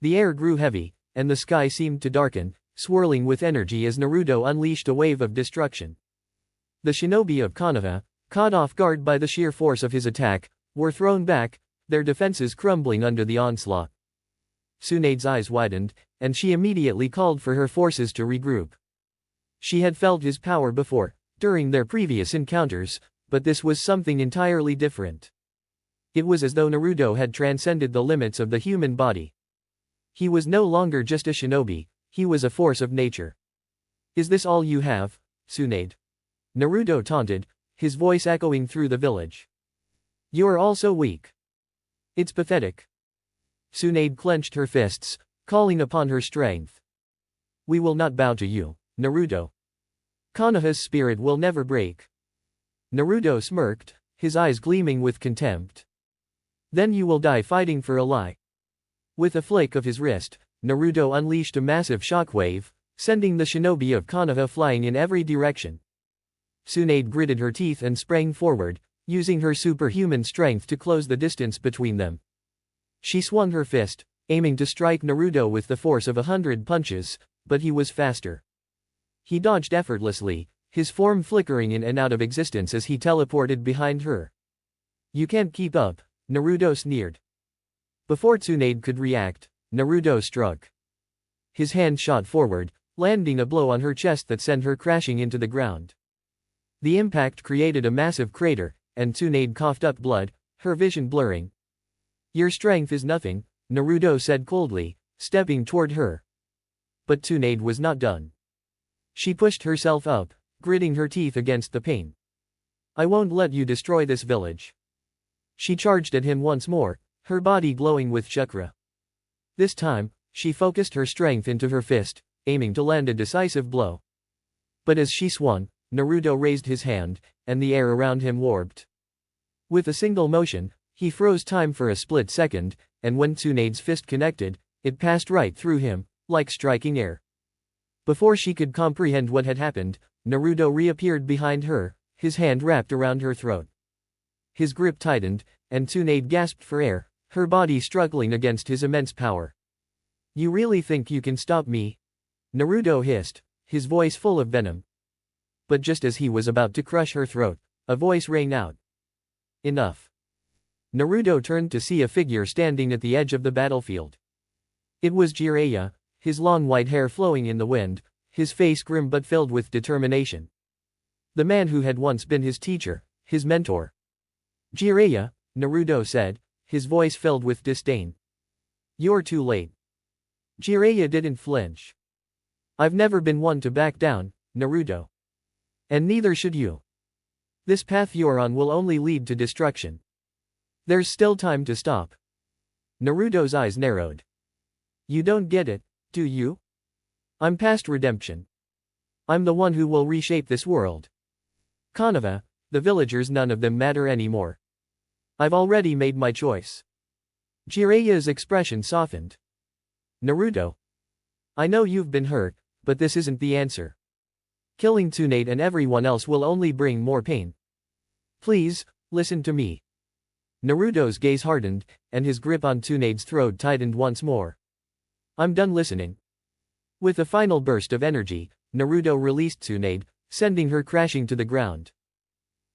The air grew heavy, and the sky seemed to darken, swirling with energy as Naruto unleashed a wave of destruction. The shinobi of Konoha, caught off guard by the sheer force of his attack, were thrown back, their defenses crumbling under the onslaught. Tsunade's eyes widened, and she immediately called for her forces to regroup. She had felt his power before, during their previous encounters, but this was something entirely different. It was as though Naruto had transcended the limits of the human body. He was no longer just a shinobi, he was a force of nature. "Is this all you have, Tsunade?" Naruto taunted, his voice echoing through the village. "You are all so weak. It's pathetic." Tsunade clenched her fists, calling upon her strength. "We will not bow to you, Naruto. Konoha's spirit will never break." Naruto smirked, his eyes gleaming with contempt. "Then you will die fighting for a lie." With a flick of his wrist, Naruto unleashed a massive shockwave, sending the shinobi of Konoha flying in every direction. Tsunade gritted her teeth and sprang forward, using her superhuman strength to close the distance between them. She swung her fist, aiming to strike Naruto with the force of 100 punches, but he was faster. He dodged effortlessly, his form flickering in and out of existence as he teleported behind her. "You can't keep up," Naruto sneered. Before Tsunade could react, Naruto struck. His hand shot forward, landing a blow on her chest that sent her crashing into the ground. The impact created a massive crater, and Tsunade coughed up blood, her vision blurring. "Your strength is nothing," Naruto said coldly, stepping toward her. But Tsunade was not done. She pushed herself up, gritting her teeth against the pain. "I won't let you destroy this village." She charged at him once more, her body glowing with chakra. This time, she focused her strength into her fist, aiming to land a decisive blow. But as she swung, Naruto raised his hand, and the air around him warped. With a single motion, he froze time for a split second, and when Tsunade's fist connected, it passed right through him, like striking air. Before she could comprehend what had happened, Naruto reappeared behind her, his hand wrapped around her throat. His grip tightened, and Tsunade gasped for air, her body struggling against his immense power. "You really think you can stop me?" Naruto hissed, his voice full of venom. But just as he was about to crush her throat, a voice rang out. "Enough." Naruto turned to see a figure standing at the edge of the battlefield. It was Jiraiya, his long white hair flowing in the wind, his face grim but filled with determination. The man who had once been his teacher, his mentor. "Jiraiya," Naruto said, his voice filled with disdain. "You're too late." Jiraiya didn't flinch. "I've never been one to back down, Naruto. And neither should you. This path you're on will only lead to destruction. There's still time to stop." Naruto's eyes narrowed. "You don't get it, do you? I'm past redemption. I'm the one who will reshape this world. Konoha, the villagers, none of them matter anymore. I've already made my choice." Jiraiya's expression softened. "Naruto. I know you've been hurt, but this isn't the answer. Killing Tsunade and everyone else will only bring more pain. Please, listen to me." Naruto's gaze hardened, and his grip on Tsunade's throat tightened once more. "I'm done listening." With a final burst of energy, Naruto released Tsunade, sending her crashing to the ground.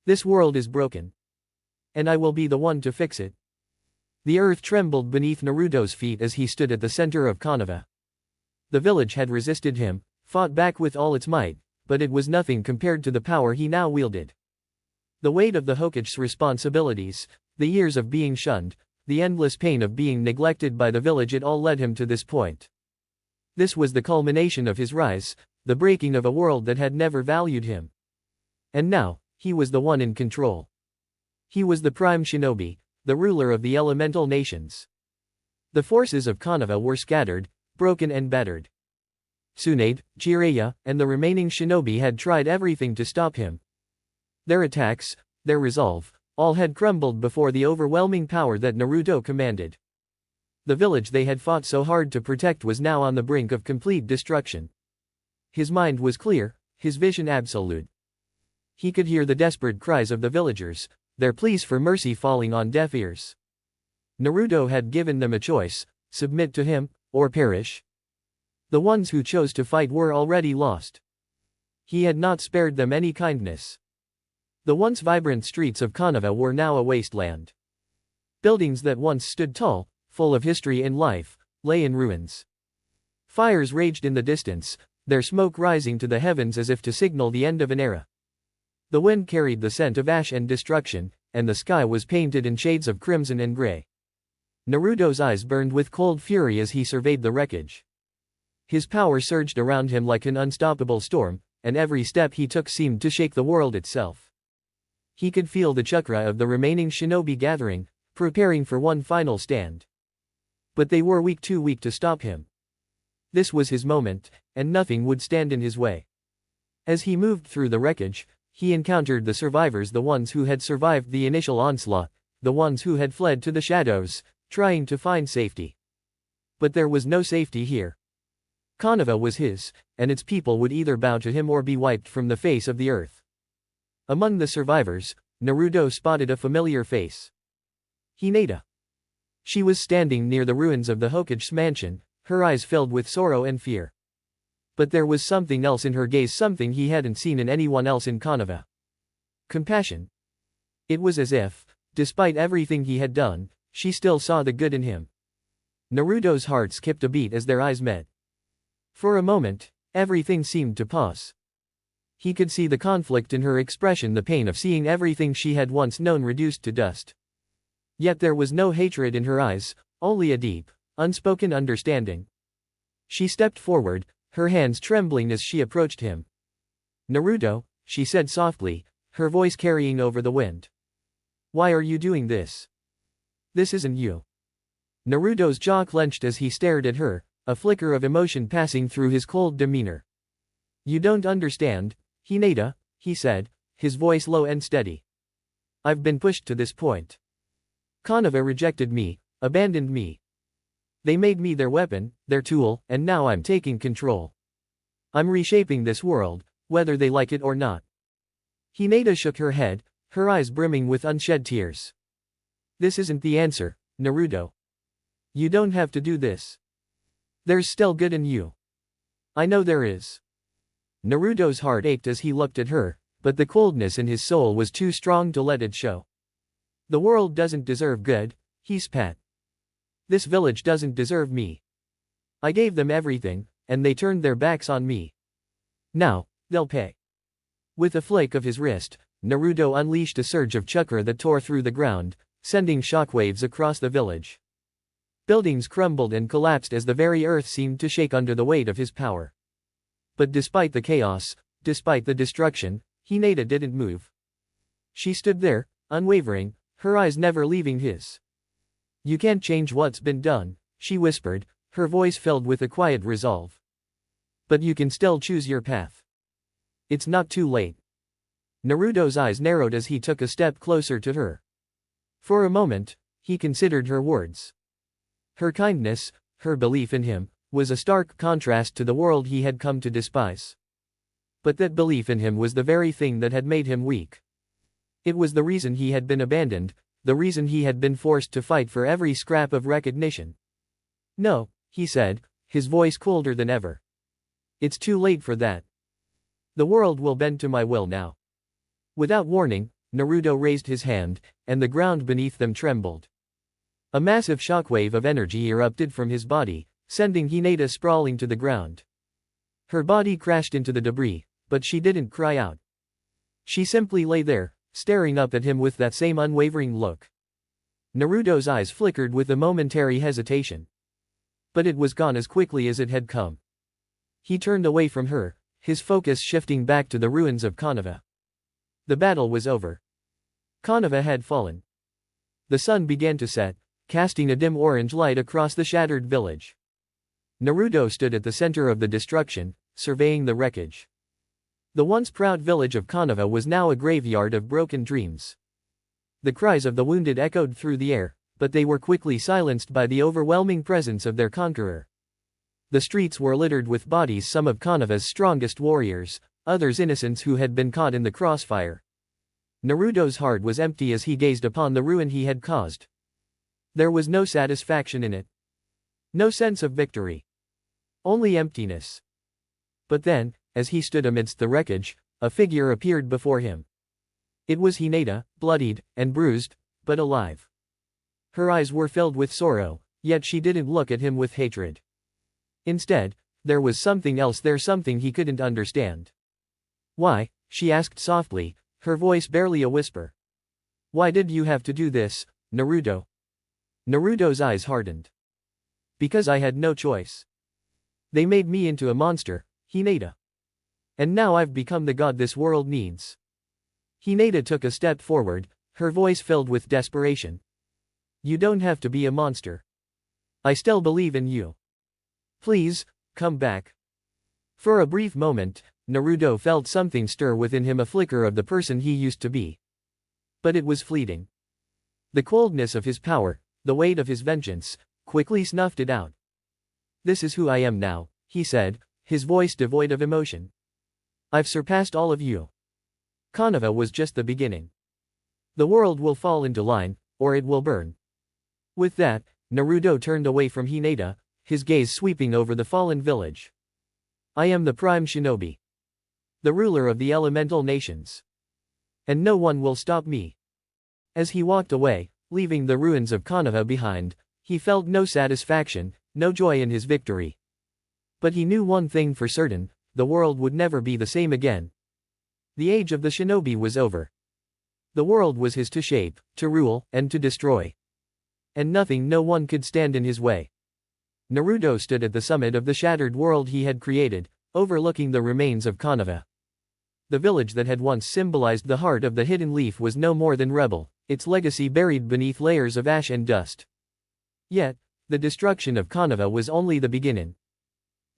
"This world is broken. And I will be the one to fix it." The earth trembled beneath Naruto's feet as he stood at the center of Konoha. The village had resisted him, fought back with all its might, but it was nothing compared to the power he now wielded. The weight of the Hokage's responsibilities, the years of being shunned, the endless pain of being neglected by the village, it all led him to this point. This was the culmination of his rise, the breaking of a world that had never valued him. And now, he was the one in control. He was the prime shinobi, the ruler of the elemental nations. The forces of Konoha were scattered, broken and battered. Tsunade, Jiraiya, and the remaining shinobi had tried everything to stop him. Their attacks, their resolve, all had crumbled before the overwhelming power that Naruto commanded. The village they had fought so hard to protect was now on the brink of complete destruction. His mind was clear, his vision absolute. He could hear the desperate cries of the villagers, their pleas for mercy falling on deaf ears. Naruto had given them a choice: submit to him, or perish. The ones who chose to fight were already lost. He had not spared them any kindness. The once vibrant streets of Konoha were now a wasteland. Buildings that once stood tall, full of history and life, lay in ruins. Fires raged in the distance, their smoke rising to the heavens as if to signal the end of an era. The wind carried the scent of ash and destruction, and the sky was painted in shades of crimson and gray. Naruto's eyes burned with cold fury as he surveyed the wreckage. His power surged around him like an unstoppable storm, and every step he took seemed to shake the world itself. He could feel the chakra of the remaining shinobi gathering, preparing for one final stand. But they were weak, too weak to stop him. This was his moment, and nothing would stand in his way. As he moved through the wreckage, he encountered the survivors, the ones who had survived the initial onslaught, the ones who had fled to the shadows, trying to find safety. But there was no safety here. Konoha was his, and its people would either bow to him or be wiped from the face of the earth. Among the survivors, Naruto spotted a familiar face. Hinata. She was standing near the ruins of the Hokage's mansion, her eyes filled with sorrow and fear. But there was something else in her gaze, something he hadn't seen in anyone else in Konoha. Compassion. It was as if, despite everything he had done, she still saw the good in him. Naruto's heart skipped a beat as their eyes met. For a moment, everything seemed to pause. He could see the conflict in her expression, the pain of seeing everything she had once known reduced to dust. Yet there was no hatred in her eyes, only a deep, unspoken understanding. She stepped forward, her hands trembling as she approached him. "Naruto," she said softly, her voice carrying over the wind. "Why are you doing this? This isn't you." Naruto's jaw clenched as he stared at her, a flicker of emotion passing through his cold demeanor. "You don't understand, Hinata," he said, his voice low and steady. "I've been pushed to this point. Konoha rejected me, abandoned me. They made me their weapon, their tool, and now I'm taking control. I'm reshaping this world, whether they like it or not." Hinata shook her head, her eyes brimming with unshed tears. "This isn't the answer, Naruto. You don't have to do this. There's still good in you. I know there is." Naruto's heart ached as he looked at her, but the coldness in his soul was too strong to let it show. "The world doesn't deserve good," he spat. "This village doesn't deserve me. I gave them everything, and they turned their backs on me. Now, they'll pay." With a flick of his wrist, Naruto unleashed a surge of chakra that tore through the ground, sending shockwaves across the village. Buildings crumbled and collapsed as the very earth seemed to shake under the weight of his power. But despite the chaos, despite the destruction, Hinata didn't move. She stood there, unwavering, her eyes never leaving his. "You can't change what's been done," she whispered, her voice filled with a quiet resolve. "But you can still choose your path. It's not too late." Naruto's eyes narrowed as he took a step closer to her. For a moment, he considered her words. Her kindness, her belief in him, was a stark contrast to the world he had come to despise. But that belief in him was the very thing that had made him weak. It was the reason he had been abandoned, the reason he had been forced to fight for every scrap of recognition. "No," he said, his voice colder than ever. "It's too late for that. The world will bend to my will now." Without warning, Naruto raised his hand, and the ground beneath them trembled. A massive shockwave of energy erupted from his body, sending Hinata sprawling to the ground. Her body crashed into the debris, but she didn't cry out. She simply lay there, staring up at him with that same unwavering look. Naruto's eyes flickered with a momentary hesitation. But it was gone as quickly as it had come. He turned away from her, his focus shifting back to the ruins of Konoha. The battle was over. Konoha had fallen. The sun began to set, casting a dim orange light across the shattered village. Naruto stood at the center of the destruction, surveying the wreckage. The once proud village of Konoha was now a graveyard of broken dreams. The cries of the wounded echoed through the air, but they were quickly silenced by the overwhelming presence of their conqueror. The streets were littered with bodies, some of Konoha's strongest warriors, others innocents who had been caught in the crossfire. Naruto's heart was empty as he gazed upon the ruin he had caused. There was no satisfaction in it. No sense of victory. Only emptiness. But then, as he stood amidst the wreckage, a figure appeared before him. It was Hinata, bloodied and bruised, but alive. Her eyes were filled with sorrow, yet she didn't look at him with hatred. Instead, there was something else there, something he couldn't understand. "Why?" she asked softly, her voice barely a whisper. "Why did you have to do this, Naruto?" Naruto's eyes hardened. "Because I had no choice. They made me into a monster, Hinata. And now I've become the god this world needs." Hinata took a step forward, her voice filled with desperation. "You don't have to be a monster. I still believe in you. Please, come back." For a brief moment, Naruto felt something stir within him, a flicker of the person he used to be. But it was fleeting. The coldness of his power, the weight of his vengeance, quickly snuffed it out. "This is who I am now," he said, his voice devoid of emotion. "I've surpassed all of you. Konoha was just the beginning. The world will fall into line, or it will burn." With that, Naruto turned away from Hinata, his gaze sweeping over the fallen village. "I am the prime shinobi. The ruler of the elemental nations. And no one will stop me." As he walked away, leaving the ruins of Konoha behind, he felt no satisfaction, no joy in his victory. But he knew one thing for certain: the world would never be the same again. The age of the shinobi was over. The world was his to shape, to rule, and to destroy. And nothing, no one could stand in his way. Naruto stood at the summit of the shattered world he had created, overlooking the remains of Konoha. The village that had once symbolized the heart of the hidden leaf was no more than rubble, its legacy buried beneath layers of ash and dust. Yet, the destruction of Konoha was only the beginning.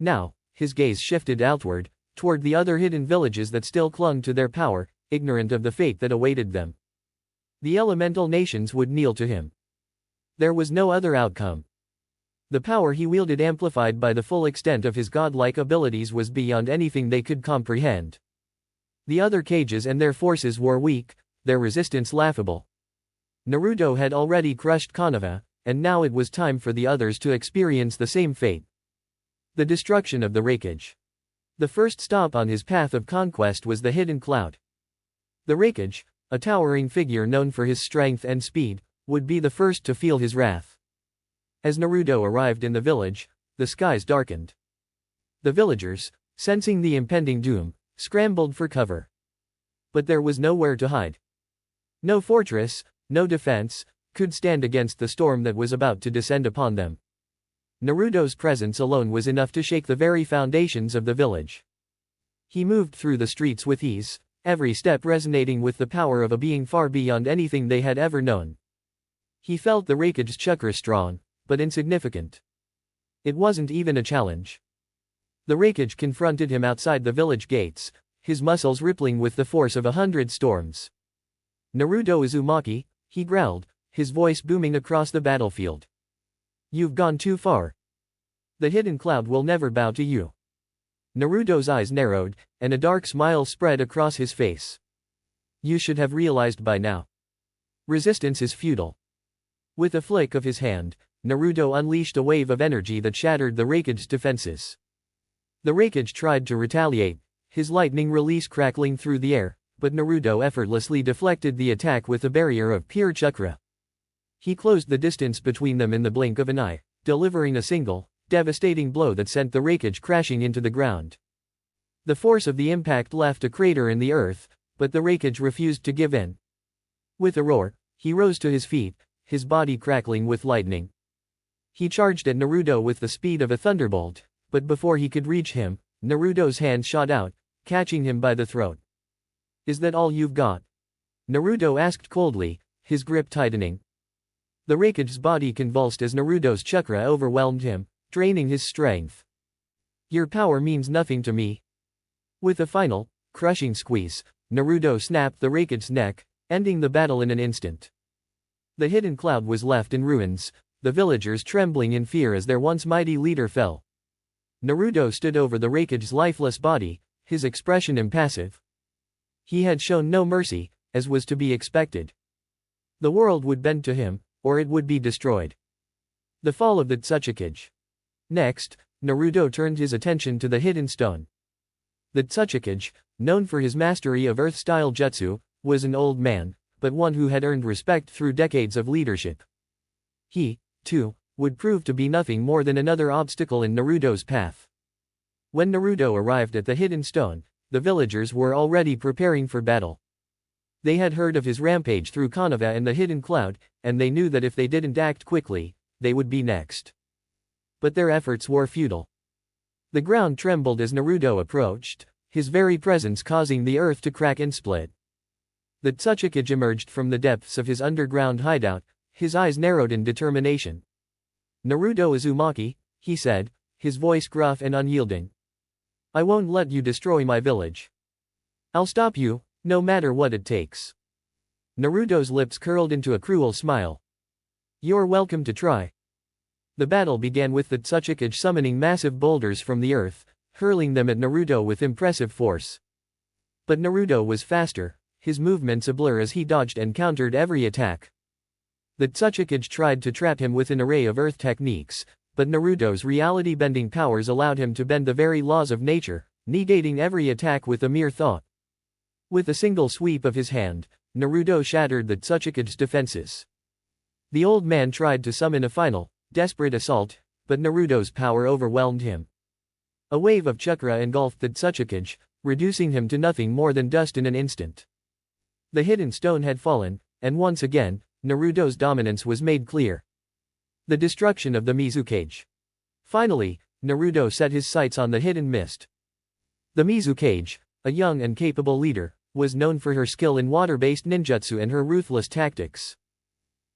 Now, his gaze shifted outward, toward the other hidden villages that still clung to their power, ignorant of the fate that awaited them. The elemental nations would kneel to him. There was no other outcome. The power he wielded, amplified by the full extent of his godlike abilities, was beyond anything they could comprehend. The other cages and their forces were weak, their resistance laughable. Naruto had already crushed Konoha, and now it was time for the others to experience the same fate. The destruction of the wreckage. The first stop on his path of conquest was the hidden cloud. The wreckage, a towering figure known for his strength and speed, would be the first to feel his wrath. As Naruto arrived in the village, the skies darkened. The villagers, sensing the impending doom, scrambled for cover. But there was nowhere to hide. No fortress, no defense, could stand against the storm that was about to descend upon them. Naruto's presence alone was enough to shake the very foundations of the village. He moved through the streets with ease, every step resonating with the power of a being far beyond anything they had ever known. He felt the wreckage's chakra strong, but insignificant. It wasn't even a challenge. The wreckage confronted him outside the village gates, his muscles rippling with the force of 100 storms. "Naruto Uzumaki," he growled, his voice booming across the battlefield. "You've gone too far. The hidden cloud will never bow to you." Naruto's eyes narrowed, and a dark smile spread across his face. "You should have realized by now. Resistance is futile." With a flick of his hand, Naruto unleashed a wave of energy that shattered the wreckage's defenses. The wreckage tried to retaliate, his lightning release crackling through the air, but Naruto effortlessly deflected the attack with a barrier of pure chakra. He closed the distance between them in the blink of an eye, delivering a single, devastating blow that sent the wreckage crashing into the ground. The force of the impact left a crater in the earth, but the wreckage refused to give in. With a roar, he rose to his feet, his body crackling with lightning. He charged at Naruto with the speed of a thunderbolt, but before he could reach him, Naruto's hand shot out, catching him by the throat. "Is that all you've got?" Naruto asked coldly, his grip tightening. The wreckage's body convulsed as Naruto's chakra overwhelmed him, draining his strength. "Your power means nothing to me." With a final, crushing squeeze, Naruto snapped the wreckage's neck, ending the battle in an instant. The hidden cloud was left in ruins, the villagers trembling in fear as their once mighty leader fell. Naruto stood over the wreckage's lifeless body, his expression impassive. He had shown no mercy, as was to be expected. The world would bend to him, or it would be destroyed. The fall of the Tsuchikage. Next, Naruto turned his attention to the hidden stone. The Tsuchikage, known for his mastery of earth-style jutsu, was an old man, but one who had earned respect through decades of leadership. He, too, would prove to be nothing more than another obstacle in Naruto's path. When Naruto arrived at the hidden stone, the villagers were already preparing for battle. They had heard of his rampage through Konoha and the hidden cloud, and they knew that if they didn't act quickly, they would be next. But their efforts were futile. The ground trembled as Naruto approached, his very presence causing the earth to crack and split. The Tsuchikage emerged from the depths of his underground hideout, his eyes narrowed in determination. "Naruto Uzumaki," he said, his voice gruff and unyielding. "I won't let you destroy my village. I'll stop you, no matter what it takes." Naruto's lips curled into a cruel smile. "You're welcome to try." The battle began with the Tsuchikage summoning massive boulders from the earth, hurling them at Naruto with impressive force. But Naruto was faster, his movements a blur as he dodged and countered every attack. The Tsuchikage tried to trap him with an array of earth techniques, but Naruto's reality-bending powers allowed him to bend the very laws of nature, negating every attack with a mere thought. With a single sweep of his hand, Naruto shattered the Tsuchikage's defenses. The old man tried to summon a final, desperate assault, but Naruto's power overwhelmed him. A wave of chakra engulfed the Tsuchikage, reducing him to nothing more than dust in an instant. The hidden stone had fallen, and once again, Naruto's dominance was made clear. The destruction of the Mizukage. Finally, Naruto set his sights on the hidden mist. The Mizukage, a young and capable leader, was known for her skill in water-based ninjutsu and her ruthless tactics.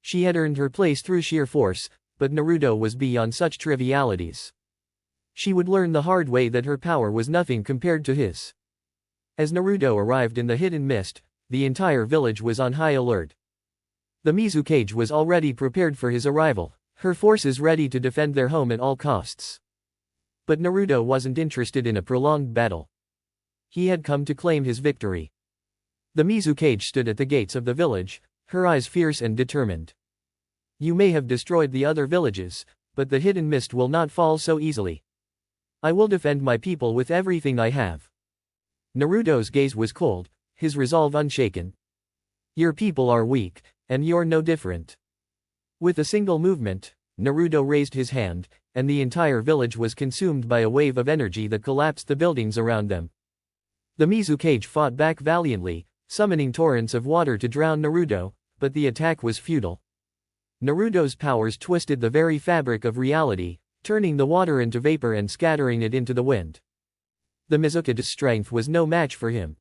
She had earned her place through sheer force, but Naruto was beyond such trivialities. She would learn the hard way that her power was nothing compared to his. As Naruto arrived in the hidden mist, the entire village was on high alert. The Mizukage was already prepared for his arrival, her forces ready to defend their home at all costs. But Naruto wasn't interested in a prolonged battle. He had come to claim his victory. The Mizukage stood at the gates of the village, her eyes fierce and determined. "You may have destroyed the other villages, but the hidden mist will not fall so easily. I will defend my people with everything I have." Naruto's gaze was cold, his resolve unshaken. "Your people are weak, and you're no different." With a single movement, Naruto raised his hand, and the entire village was consumed by a wave of energy that collapsed the buildings around them. The Mizukage fought back valiantly, summoning torrents of water to drown Naruto, but the attack was futile. Naruto's powers twisted the very fabric of reality, turning the water into vapor and scattering it into the wind. The Mizukage's strength was no match for him.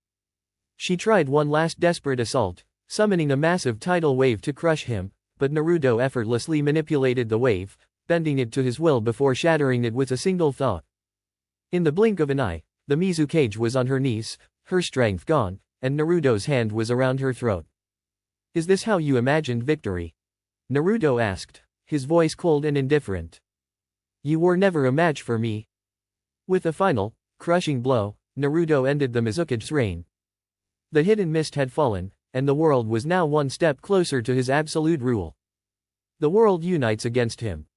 She tried one last desperate assault, summoning a massive tidal wave to crush him, but Naruto effortlessly manipulated the wave, bending it to his will before shattering it with a single thought. In the blink of an eye, the Mizukage was on her knees, her strength gone, and Naruto's hand was around her throat. "Is this how you imagined victory?" Naruto asked, his voice cold and indifferent. "You were never a match for me." With a final, crushing blow, Naruto ended the Mizukage's reign. The hidden mist had fallen, and the world was now one step closer to his absolute rule. The world unites against him.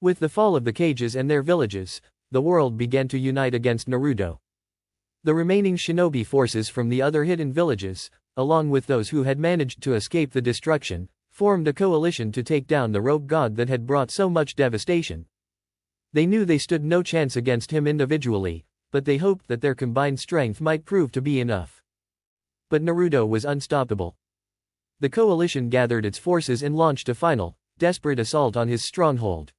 With the fall of the cages and their villages, the world began to unite against Naruto. The remaining shinobi forces from the other hidden villages, along with those who had managed to escape the destruction, formed a coalition to take down the rogue god that had brought so much devastation. They knew they stood no chance against him individually, but they hoped that their combined strength might prove to be enough. But Naruto was unstoppable. The coalition gathered its forces and launched a final, desperate assault on his stronghold.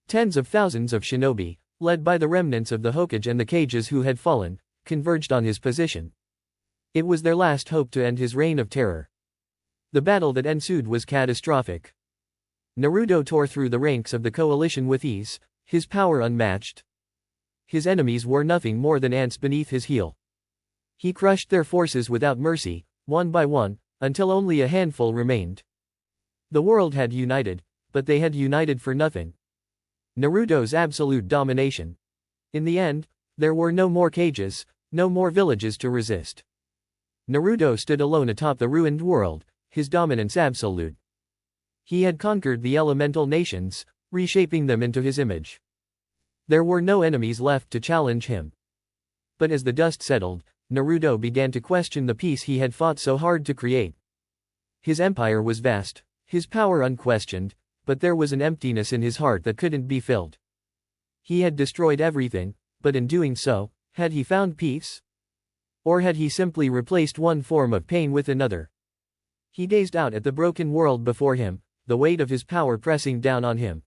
Tens of thousands of shinobi, led by the remnants of the Hokage and the cages who had fallen, converged on his position. It was their last hope to end his reign of terror. The battle that ensued was catastrophic. Naruto tore through the ranks of the coalition with ease, his power unmatched. His enemies were nothing more than ants beneath his heel. He crushed their forces without mercy, one by one, until only a handful remained. The world had united, but they had united for nothing. Naruto's absolute domination. In the end, there were no more cages, no more villages to resist. Naruto stood alone atop the ruined world, his dominance absolute. He had conquered the elemental nations, reshaping them into his image. There were no enemies left to challenge him. But as the dust settled, Naruto began to question the peace he had fought so hard to create. His empire was vast, his power unquestioned, but there was an emptiness in his heart that couldn't be filled. He had destroyed everything, but in doing so, had he found peace? Or had he simply replaced one form of pain with another? He gazed out at the broken world before him, the weight of his power pressing down on him.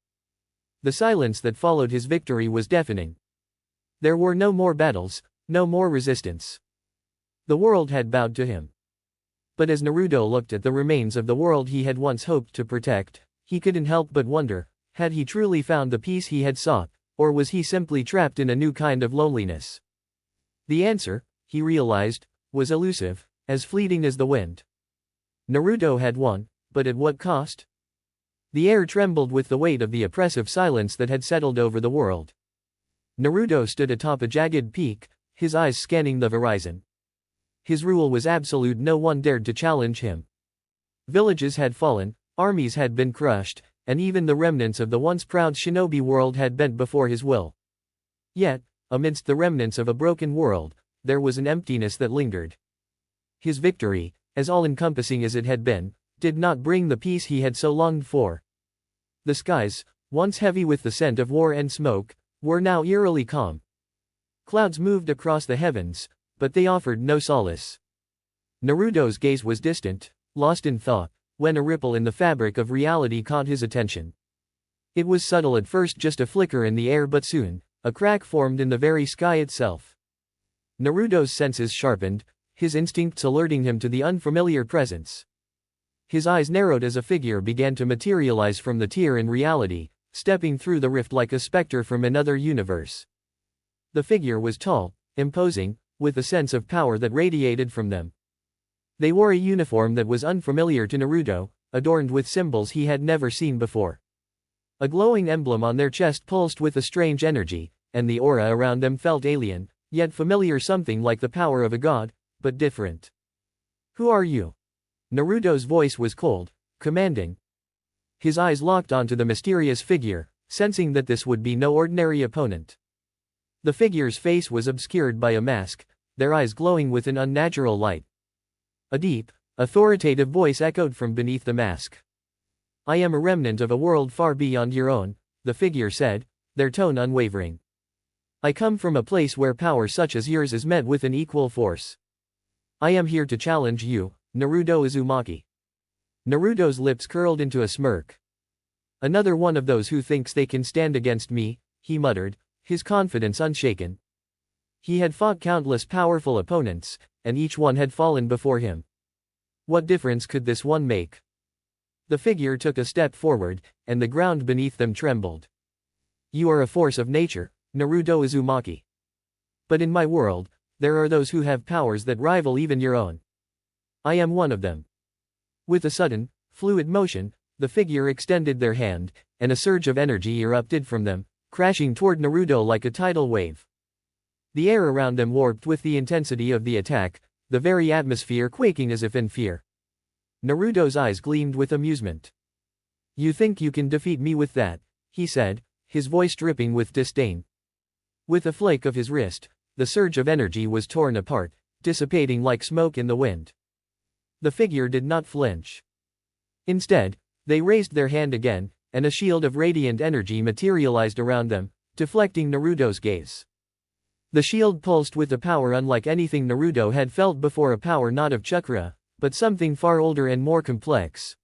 The silence that followed his victory was deafening. There were no more battles, no more resistance. The world had bowed to him. But as Naruto looked at the remains of the world he had once hoped to protect, he couldn't help but wonder, had he truly found the peace he had sought, or was he simply trapped in a new kind of loneliness? The answer, he realized, was elusive, as fleeting as the wind. Naruto had won, but at what cost? The air trembled with the weight of the oppressive silence that had settled over the world. Naruto stood atop a jagged peak, his eyes scanning the horizon. His rule was absolute, no one dared to challenge him. Villages had fallen, armies had been crushed, and even the remnants of the once proud shinobi world had bent before his will. Yet, amidst the remnants of a broken world, there was an emptiness that lingered. His victory, as all-encompassing as it had been, did not bring the peace he had so longed for. The skies, once heavy with the scent of war and smoke, were now eerily calm. Clouds moved across the heavens, but they offered no solace. Naruto's gaze was distant, lost in thought, when a ripple in the fabric of reality caught his attention. It was subtle at first, just a flicker in the air, but soon, a crack formed in the very sky itself. Naruto's senses sharpened, his instincts alerting him to the unfamiliar presence. His eyes narrowed as a figure began to materialize from the tear in reality, stepping through the rift like a specter from another universe. The figure was tall, imposing, with a sense of power that radiated from them. They wore a uniform that was unfamiliar to Naruto, adorned with symbols he had never seen before. A glowing emblem on their chest pulsed with a strange energy, and the aura around them felt alien, yet familiar, something like the power of a god, but different. "Who are you?" Naruto's voice was cold, commanding. His eyes locked onto the mysterious figure, sensing that this would be no ordinary opponent. The figure's face was obscured by a mask, their eyes glowing with an unnatural light. A deep, authoritative voice echoed from beneath the mask. "I am a remnant of a world far beyond your own," the figure said, their tone unwavering. "I come from a place where power such as yours is met with an equal force. I am here to challenge you, Naruto Uzumaki." Naruto's lips curled into a smirk. "Another one of those who thinks they can stand against me," he muttered, his confidence unshaken. He had fought countless powerful opponents, and each one had fallen before him. What difference could this one make? The figure took a step forward, and the ground beneath them trembled. "You are a force of nature, Naruto Uzumaki. But in my world, there are those who have powers that rival even your own. I am one of them." With a sudden, fluid motion, the figure extended their hand, and a surge of energy erupted from them, crashing toward Naruto like a tidal wave. The air around them warped with the intensity of the attack, the very atmosphere quaking as if in fear. Naruto's eyes gleamed with amusement. "You think you can defeat me with that?" he said, his voice dripping with disdain. With a flake of his wrist, the surge of energy was torn apart, dissipating like smoke in the wind. The figure did not flinch. Instead, they raised their hand again, and a shield of radiant energy materialized around them, deflecting Naruto's gaze. The shield pulsed with a power unlike anything Naruto had felt before, a power not of chakra, but something far older and more complex.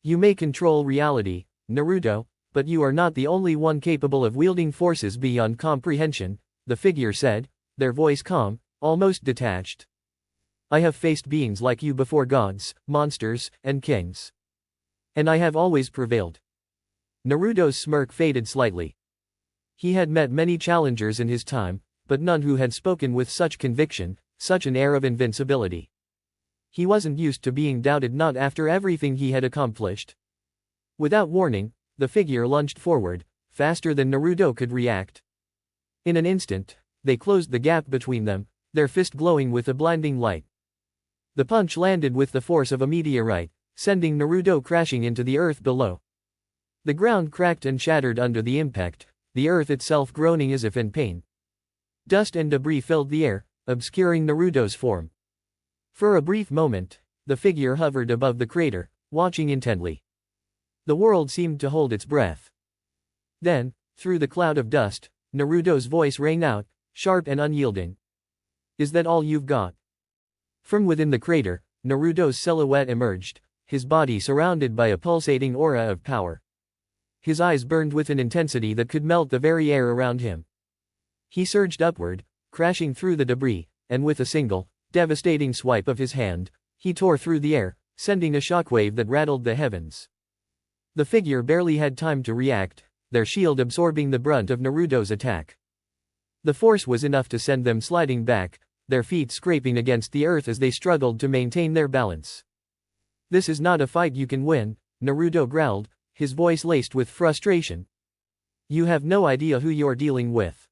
"You may control reality, Naruto, but you are not the only one capable of wielding forces beyond comprehension," the figure said, their voice calm, almost detached. "I have faced beings like you before, gods, monsters, and kings. And I have always prevailed." Naruto's smirk faded slightly. He had met many challengers in his time, but none who had spoken with such conviction, such an air of invincibility. He wasn't used to being doubted, not after everything he had accomplished. Without warning, the figure lunged forward, faster than Naruto could react. In an instant, they closed the gap between them, their fist glowing with a blinding light. The punch landed with the force of a meteorite, sending Naruto crashing into the earth below. The ground cracked and shattered under the impact, the earth itself groaning as if in pain. Dust and debris filled the air, obscuring Naruto's form. For a brief moment, the figure hovered above the crater, watching intently. The world seemed to hold its breath. Then, through the cloud of dust, Naruto's voice rang out, sharp and unyielding. "Is that all you've got?" From within the crater, Naruto's silhouette emerged, his body surrounded by a pulsating aura of power. His eyes burned with an intensity that could melt the very air around him. He surged upward, crashing through the debris, and with a single, devastating swipe of his hand, he tore through the air, sending a shockwave that rattled the heavens. The figure barely had time to react, their shield absorbing the brunt of Naruto's attack. The force was enough to send them sliding back, their feet scraping against the earth as they struggled to maintain their balance. "This is not a fight you can win," Naruto growled, his voice laced with frustration. "You have no idea who you're dealing with."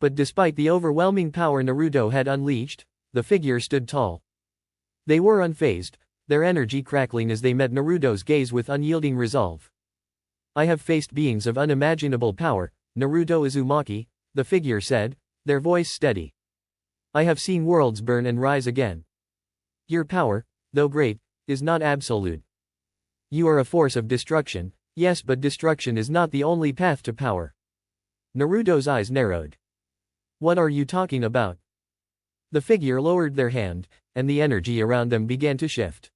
But despite the overwhelming power Naruto had unleashed, the figure stood tall. They were unfazed, their energy crackling as they met Naruto's gaze with unyielding resolve. "I have faced beings of unimaginable power, Naruto Uzumaki," the figure said, their voice steady. "I have seen worlds burn and rise again. Your power, though great, is not absolute. You are a force of destruction, yes, but destruction is not the only path to power." Naruto's eyes narrowed. "What are you talking about?" The figure lowered their hand, and the energy around them began to shift.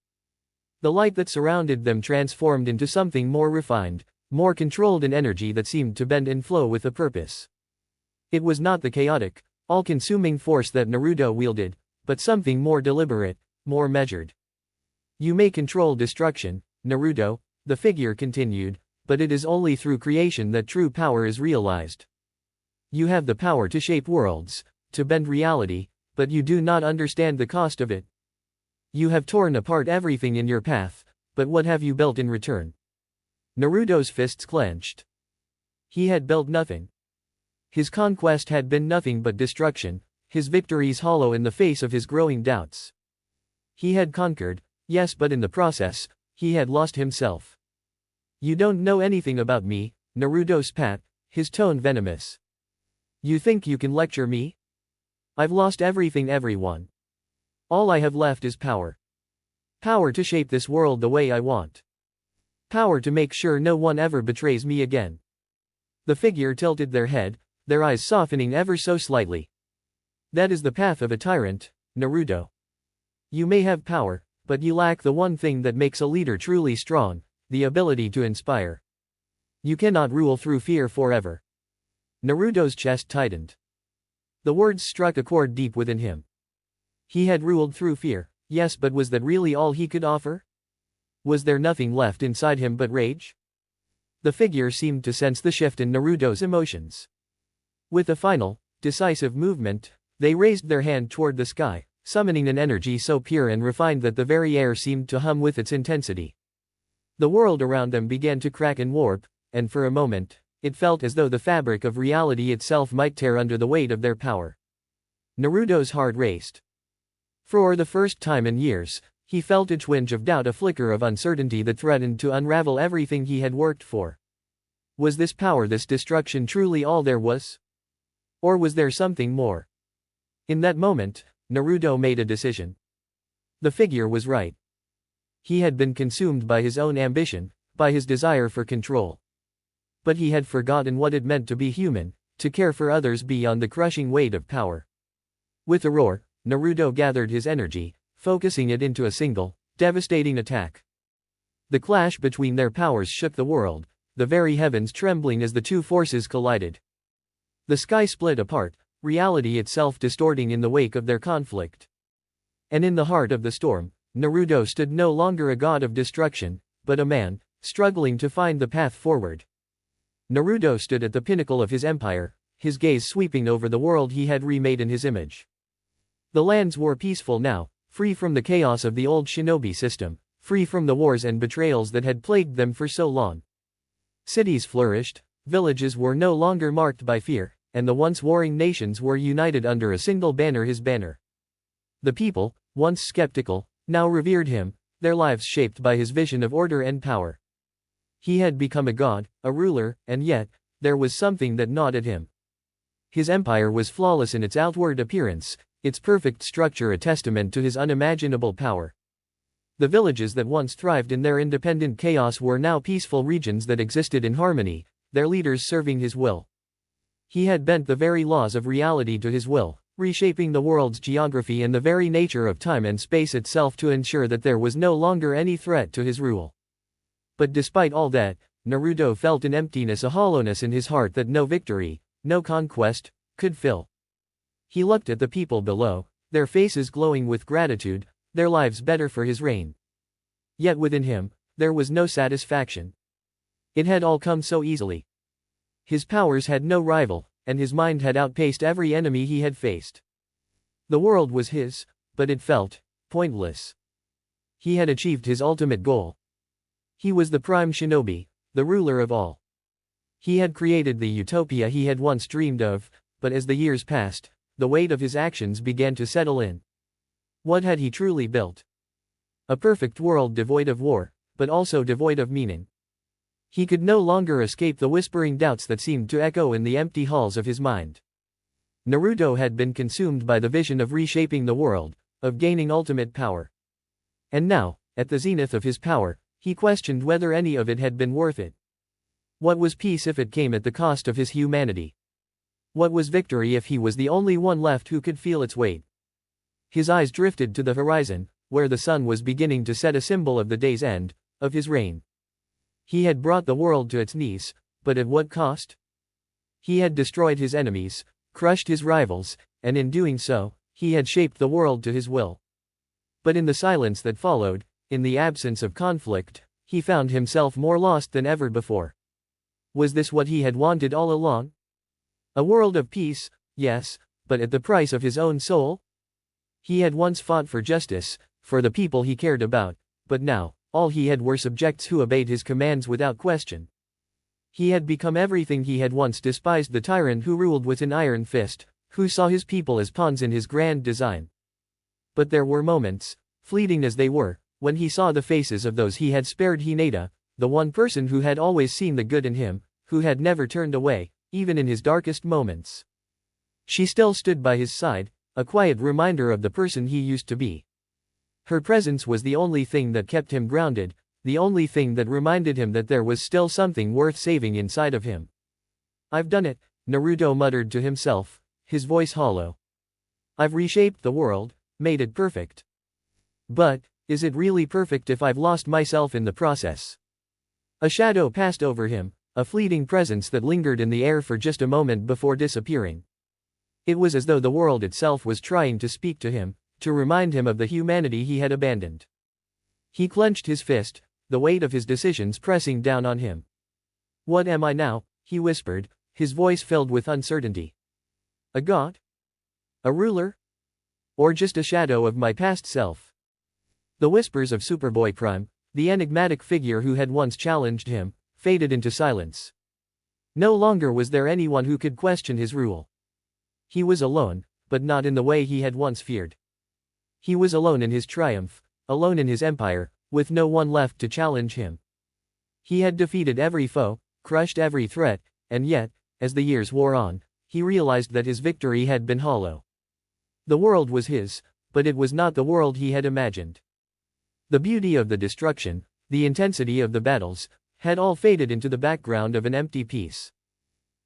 The light that surrounded them transformed into something more refined, more controlled, an energy that seemed to bend and flow with a purpose. It was not the chaotic, all-consuming force that Naruto wielded, but something more deliberate, more measured. "You may control destruction, Naruto," the figure continued, "but it is only through creation that true power is realized. You have the power to shape worlds, to bend reality, but you do not understand the cost of it. You have torn apart everything in your path, but what have you built in return?" Naruto's fists clenched. He had built nothing. His conquest had been nothing but destruction, his victories hollow in the face of his growing doubts. He had conquered, yes, but in the process, he had lost himself. "You don't know anything about me," Naruto spat, his tone venomous. "You think you can lecture me? I've lost everything, everyone. All I have left is power. Power to shape this world the way I want. Power to make sure no one ever betrays me again." The figure tilted their head, their eyes softening ever so slightly. "That is the path of a tyrant, Naruto. You may have power, but you lack the one thing that makes a leader truly strong, the ability to inspire. You cannot rule through fear forever." Naruto's chest tightened. The words struck a chord deep within him. He had ruled through fear, yes, but was that really all he could offer? Was there nothing left inside him but rage? The figure seemed to sense the shift in Naruto's emotions. With a final, decisive movement, they raised their hand toward the sky, summoning an energy so pure and refined that the very air seemed to hum with its intensity. The world around them began to crack and warp, and for a moment, it felt as though the fabric of reality itself might tear under the weight of their power. Naruto's heart raced. For the first time in years, he felt a twinge of doubt, a flicker of uncertainty that threatened to unravel everything he had worked for. Was this power, this destruction, truly all there was? Or was there something more? In that moment, Naruto made a decision. The figure was right. He had been consumed by his own ambition, by his desire for control. But he had forgotten what it meant to be human, to care for others beyond the crushing weight of power. With a roar, Naruto gathered his energy, focusing it into a single, devastating attack. The clash between their powers shook the world, the very heavens trembling as the two forces collided. The sky split apart, reality itself distorting in the wake of their conflict. And in the heart of the storm, Naruto stood no longer a god of destruction, but a man, struggling to find the path forward. Naruto stood at the pinnacle of his empire, his gaze sweeping over the world he had remade in his image. The lands were peaceful now, free from the chaos of the old shinobi system, free from the wars and betrayals that had plagued them for so long. Cities flourished, villages were no longer marked by fear, and the once warring nations were united under a single banner, his banner. The people, once skeptical, now revered him, their lives shaped by his vision of order and power. He had become a god, a ruler, and yet, there was something that gnawed at him. His empire was flawless in its outward appearance, its perfect structure a testament to his unimaginable power. The villages that once thrived in their independent chaos were now peaceful regions that existed in harmony, their leaders serving his will. He had bent the very laws of reality to his will, reshaping the world's geography and the very nature of time and space itself to ensure that there was no longer any threat to his rule. But despite all that, Naruto felt an emptiness, a hollowness in his heart that no victory, no conquest, could fill. He looked at the people below, their faces glowing with gratitude, their lives better for his reign. Yet within him, there was no satisfaction. It had all come so easily. His powers had no rival, and his mind had outpaced every enemy he had faced. The world was his, but it felt pointless. He had achieved his ultimate goal. He was the prime shinobi, the ruler of all. He had created the utopia he had once dreamed of, but as the years passed, the weight of his actions began to settle in. What had he truly built? A perfect world devoid of war, but also devoid of meaning. He could no longer escape the whispering doubts that seemed to echo in the empty halls of his mind. Naruto had been consumed by the vision of reshaping the world, of gaining ultimate power. And now, at the zenith of his power, he questioned whether any of it had been worth it. What was peace if it came at the cost of his humanity? What was victory if he was the only one left who could feel its weight? His eyes drifted to the horizon, where the sun was beginning to set, a symbol of the day's end, of his reign. He had brought the world to its knees, but at what cost? He had destroyed his enemies, crushed his rivals, and in doing so, he had shaped the world to his will. But in the silence that followed, in the absence of conflict, he found himself more lost than ever before. Was this what he had wanted all along? A world of peace, yes, but at the price of his own soul? He had once fought for justice, for the people he cared about, but now, all he had were subjects who obeyed his commands without question. He had become everything he had once despised, the tyrant who ruled with an iron fist, who saw his people as pawns in his grand design. But there were moments, fleeting as they were, when he saw the faces of those he had spared, Hinata, the one person who had always seen the good in him, who had never turned away, even in his darkest moments. She still stood by his side, a quiet reminder of the person he used to be. Her presence was the only thing that kept him grounded, the only thing that reminded him that there was still something worth saving inside of him. I've done it, Naruto muttered to himself, his voice hollow. I've reshaped the world, made it perfect. But, is it really perfect if I've lost myself in the process? A shadow passed over him, a fleeting presence that lingered in the air for just a moment before disappearing. It was as though the world itself was trying to speak to him, to remind him of the humanity he had abandoned. He clenched his fist, the weight of his decisions pressing down on him. What am I now? He whispered, his voice filled with uncertainty. A god? A ruler? Or just a shadow of my past self? The whispers of Superboy Prime, the enigmatic figure who had once challenged him, faded into silence. No longer was there anyone who could question his rule. He was alone, but not in the way he had once feared. He was alone in his triumph, alone in his empire, with no one left to challenge him. He had defeated every foe, crushed every threat, and yet, as the years wore on, he realized that his victory had been hollow. The world was his, but it was not the world he had imagined. The beauty of the destruction, the intensity of the battles, had all faded into the background of an empty peace.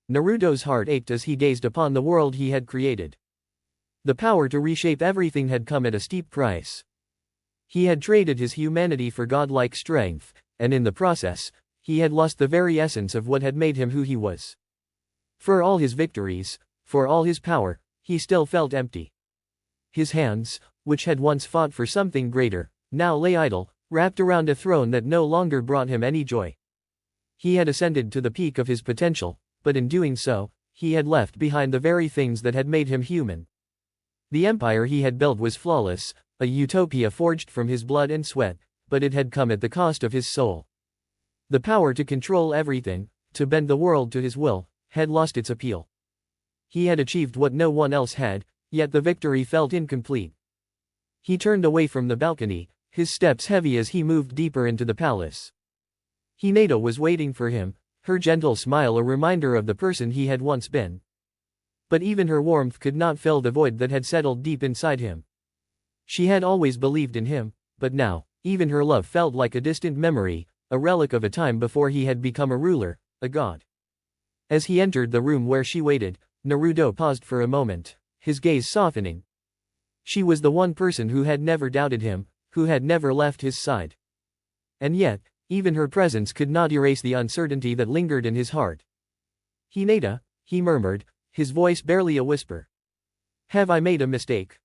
Naruto's heart ached as he gazed upon the world he had created. The power to reshape everything had come at a steep price. He had traded his humanity for godlike strength, and in the process, he had lost the very essence of what had made him who he was. For all his victories, for all his power, he still felt empty. His hands, which had once fought for something greater, now lay idle, wrapped around a throne that no longer brought him any joy. He had ascended to the peak of his potential, but in doing so, he had left behind the very things that had made him human. The empire he had built was flawless, a utopia forged from his blood and sweat, but it had come at the cost of his soul. The power to control everything, to bend the world to his will, had lost its appeal. He had achieved what no one else had, yet the victory felt incomplete. He turned away from the balcony, his steps heavy as he moved deeper into the palace. Hinata was waiting for him, her gentle smile a reminder of the person he had once been. But even her warmth could not fill the void that had settled deep inside him. She had always believed in him, but now, even her love felt like a distant memory, a relic of a time before he had become a ruler, a god. As he entered the room where she waited, Naruto paused for a moment, his gaze softening. She was the one person who had never doubted him, who had never left his side. And yet, even her presence could not erase the uncertainty that lingered in his heart. "Hinata," he murmured, his voice barely a whisper. "Have I made a mistake?"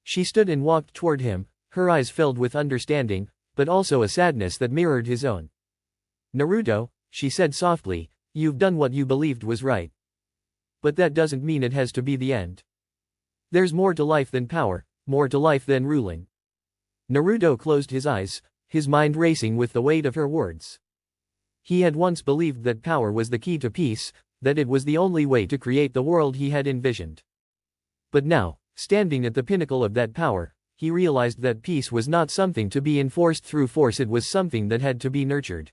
She stood and walked toward him, her eyes filled with understanding, but also a sadness that mirrored his own. "Naruto," she said softly, "you've done what you believed was right. But that doesn't mean it has to be the end. There's more to life than power, more to life than ruling." Naruto closed his eyes, his mind racing with the weight of her words. He had once believed that power was the key to peace, that it was the only way to create the world he had envisioned. But now, standing at the pinnacle of that power, he realized that peace was not something to be enforced through force, it was something that had to be nurtured.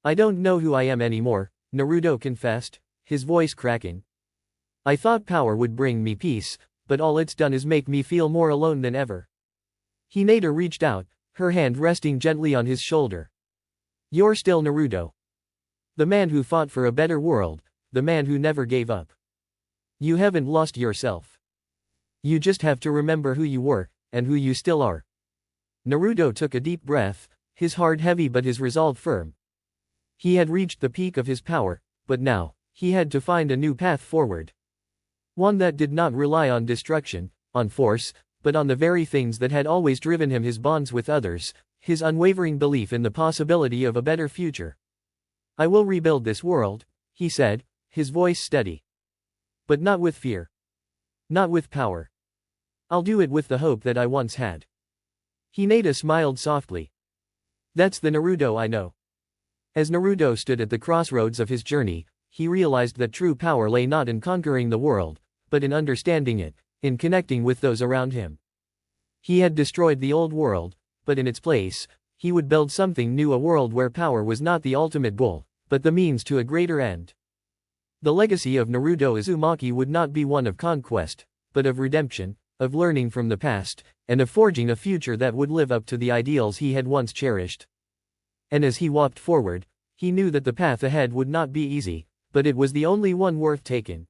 "I don't know who I am anymore," Naruto confessed, his voice cracking. "I thought power would bring me peace, but all it's done is make me feel more alone than ever." Hinata reached out, her hand resting gently on his shoulder. "You're still Naruto. The man who fought for a better world, the man who never gave up. You haven't lost yourself. You just have to remember who you were, and who you still are." Naruto took a deep breath, his heart heavy but his resolve firm. He had reached the peak of his power, but now, he had to find a new path forward. One that did not rely on destruction, on force, but on the very things that had always driven him: his bonds with others, his unwavering belief in the possibility of a better future. "I will rebuild this world," he said, his voice steady. "But not with fear. Not with power. I'll do it with the hope that I once had." Hinata smiled softly. "That's the Naruto I know." As Naruto stood at the crossroads of his journey, he realized that true power lay not in conquering the world, but in understanding it, in connecting with those around him. He had destroyed the old world, but in its place, he would build something new, a world where power was not the ultimate goal, but the means to a greater end. The legacy of Naruto Uzumaki would not be one of conquest, but of redemption, of learning from the past, and of forging a future that would live up to the ideals he had once cherished. And as he walked forward, he knew that the path ahead would not be easy, but it was the only one worth taking.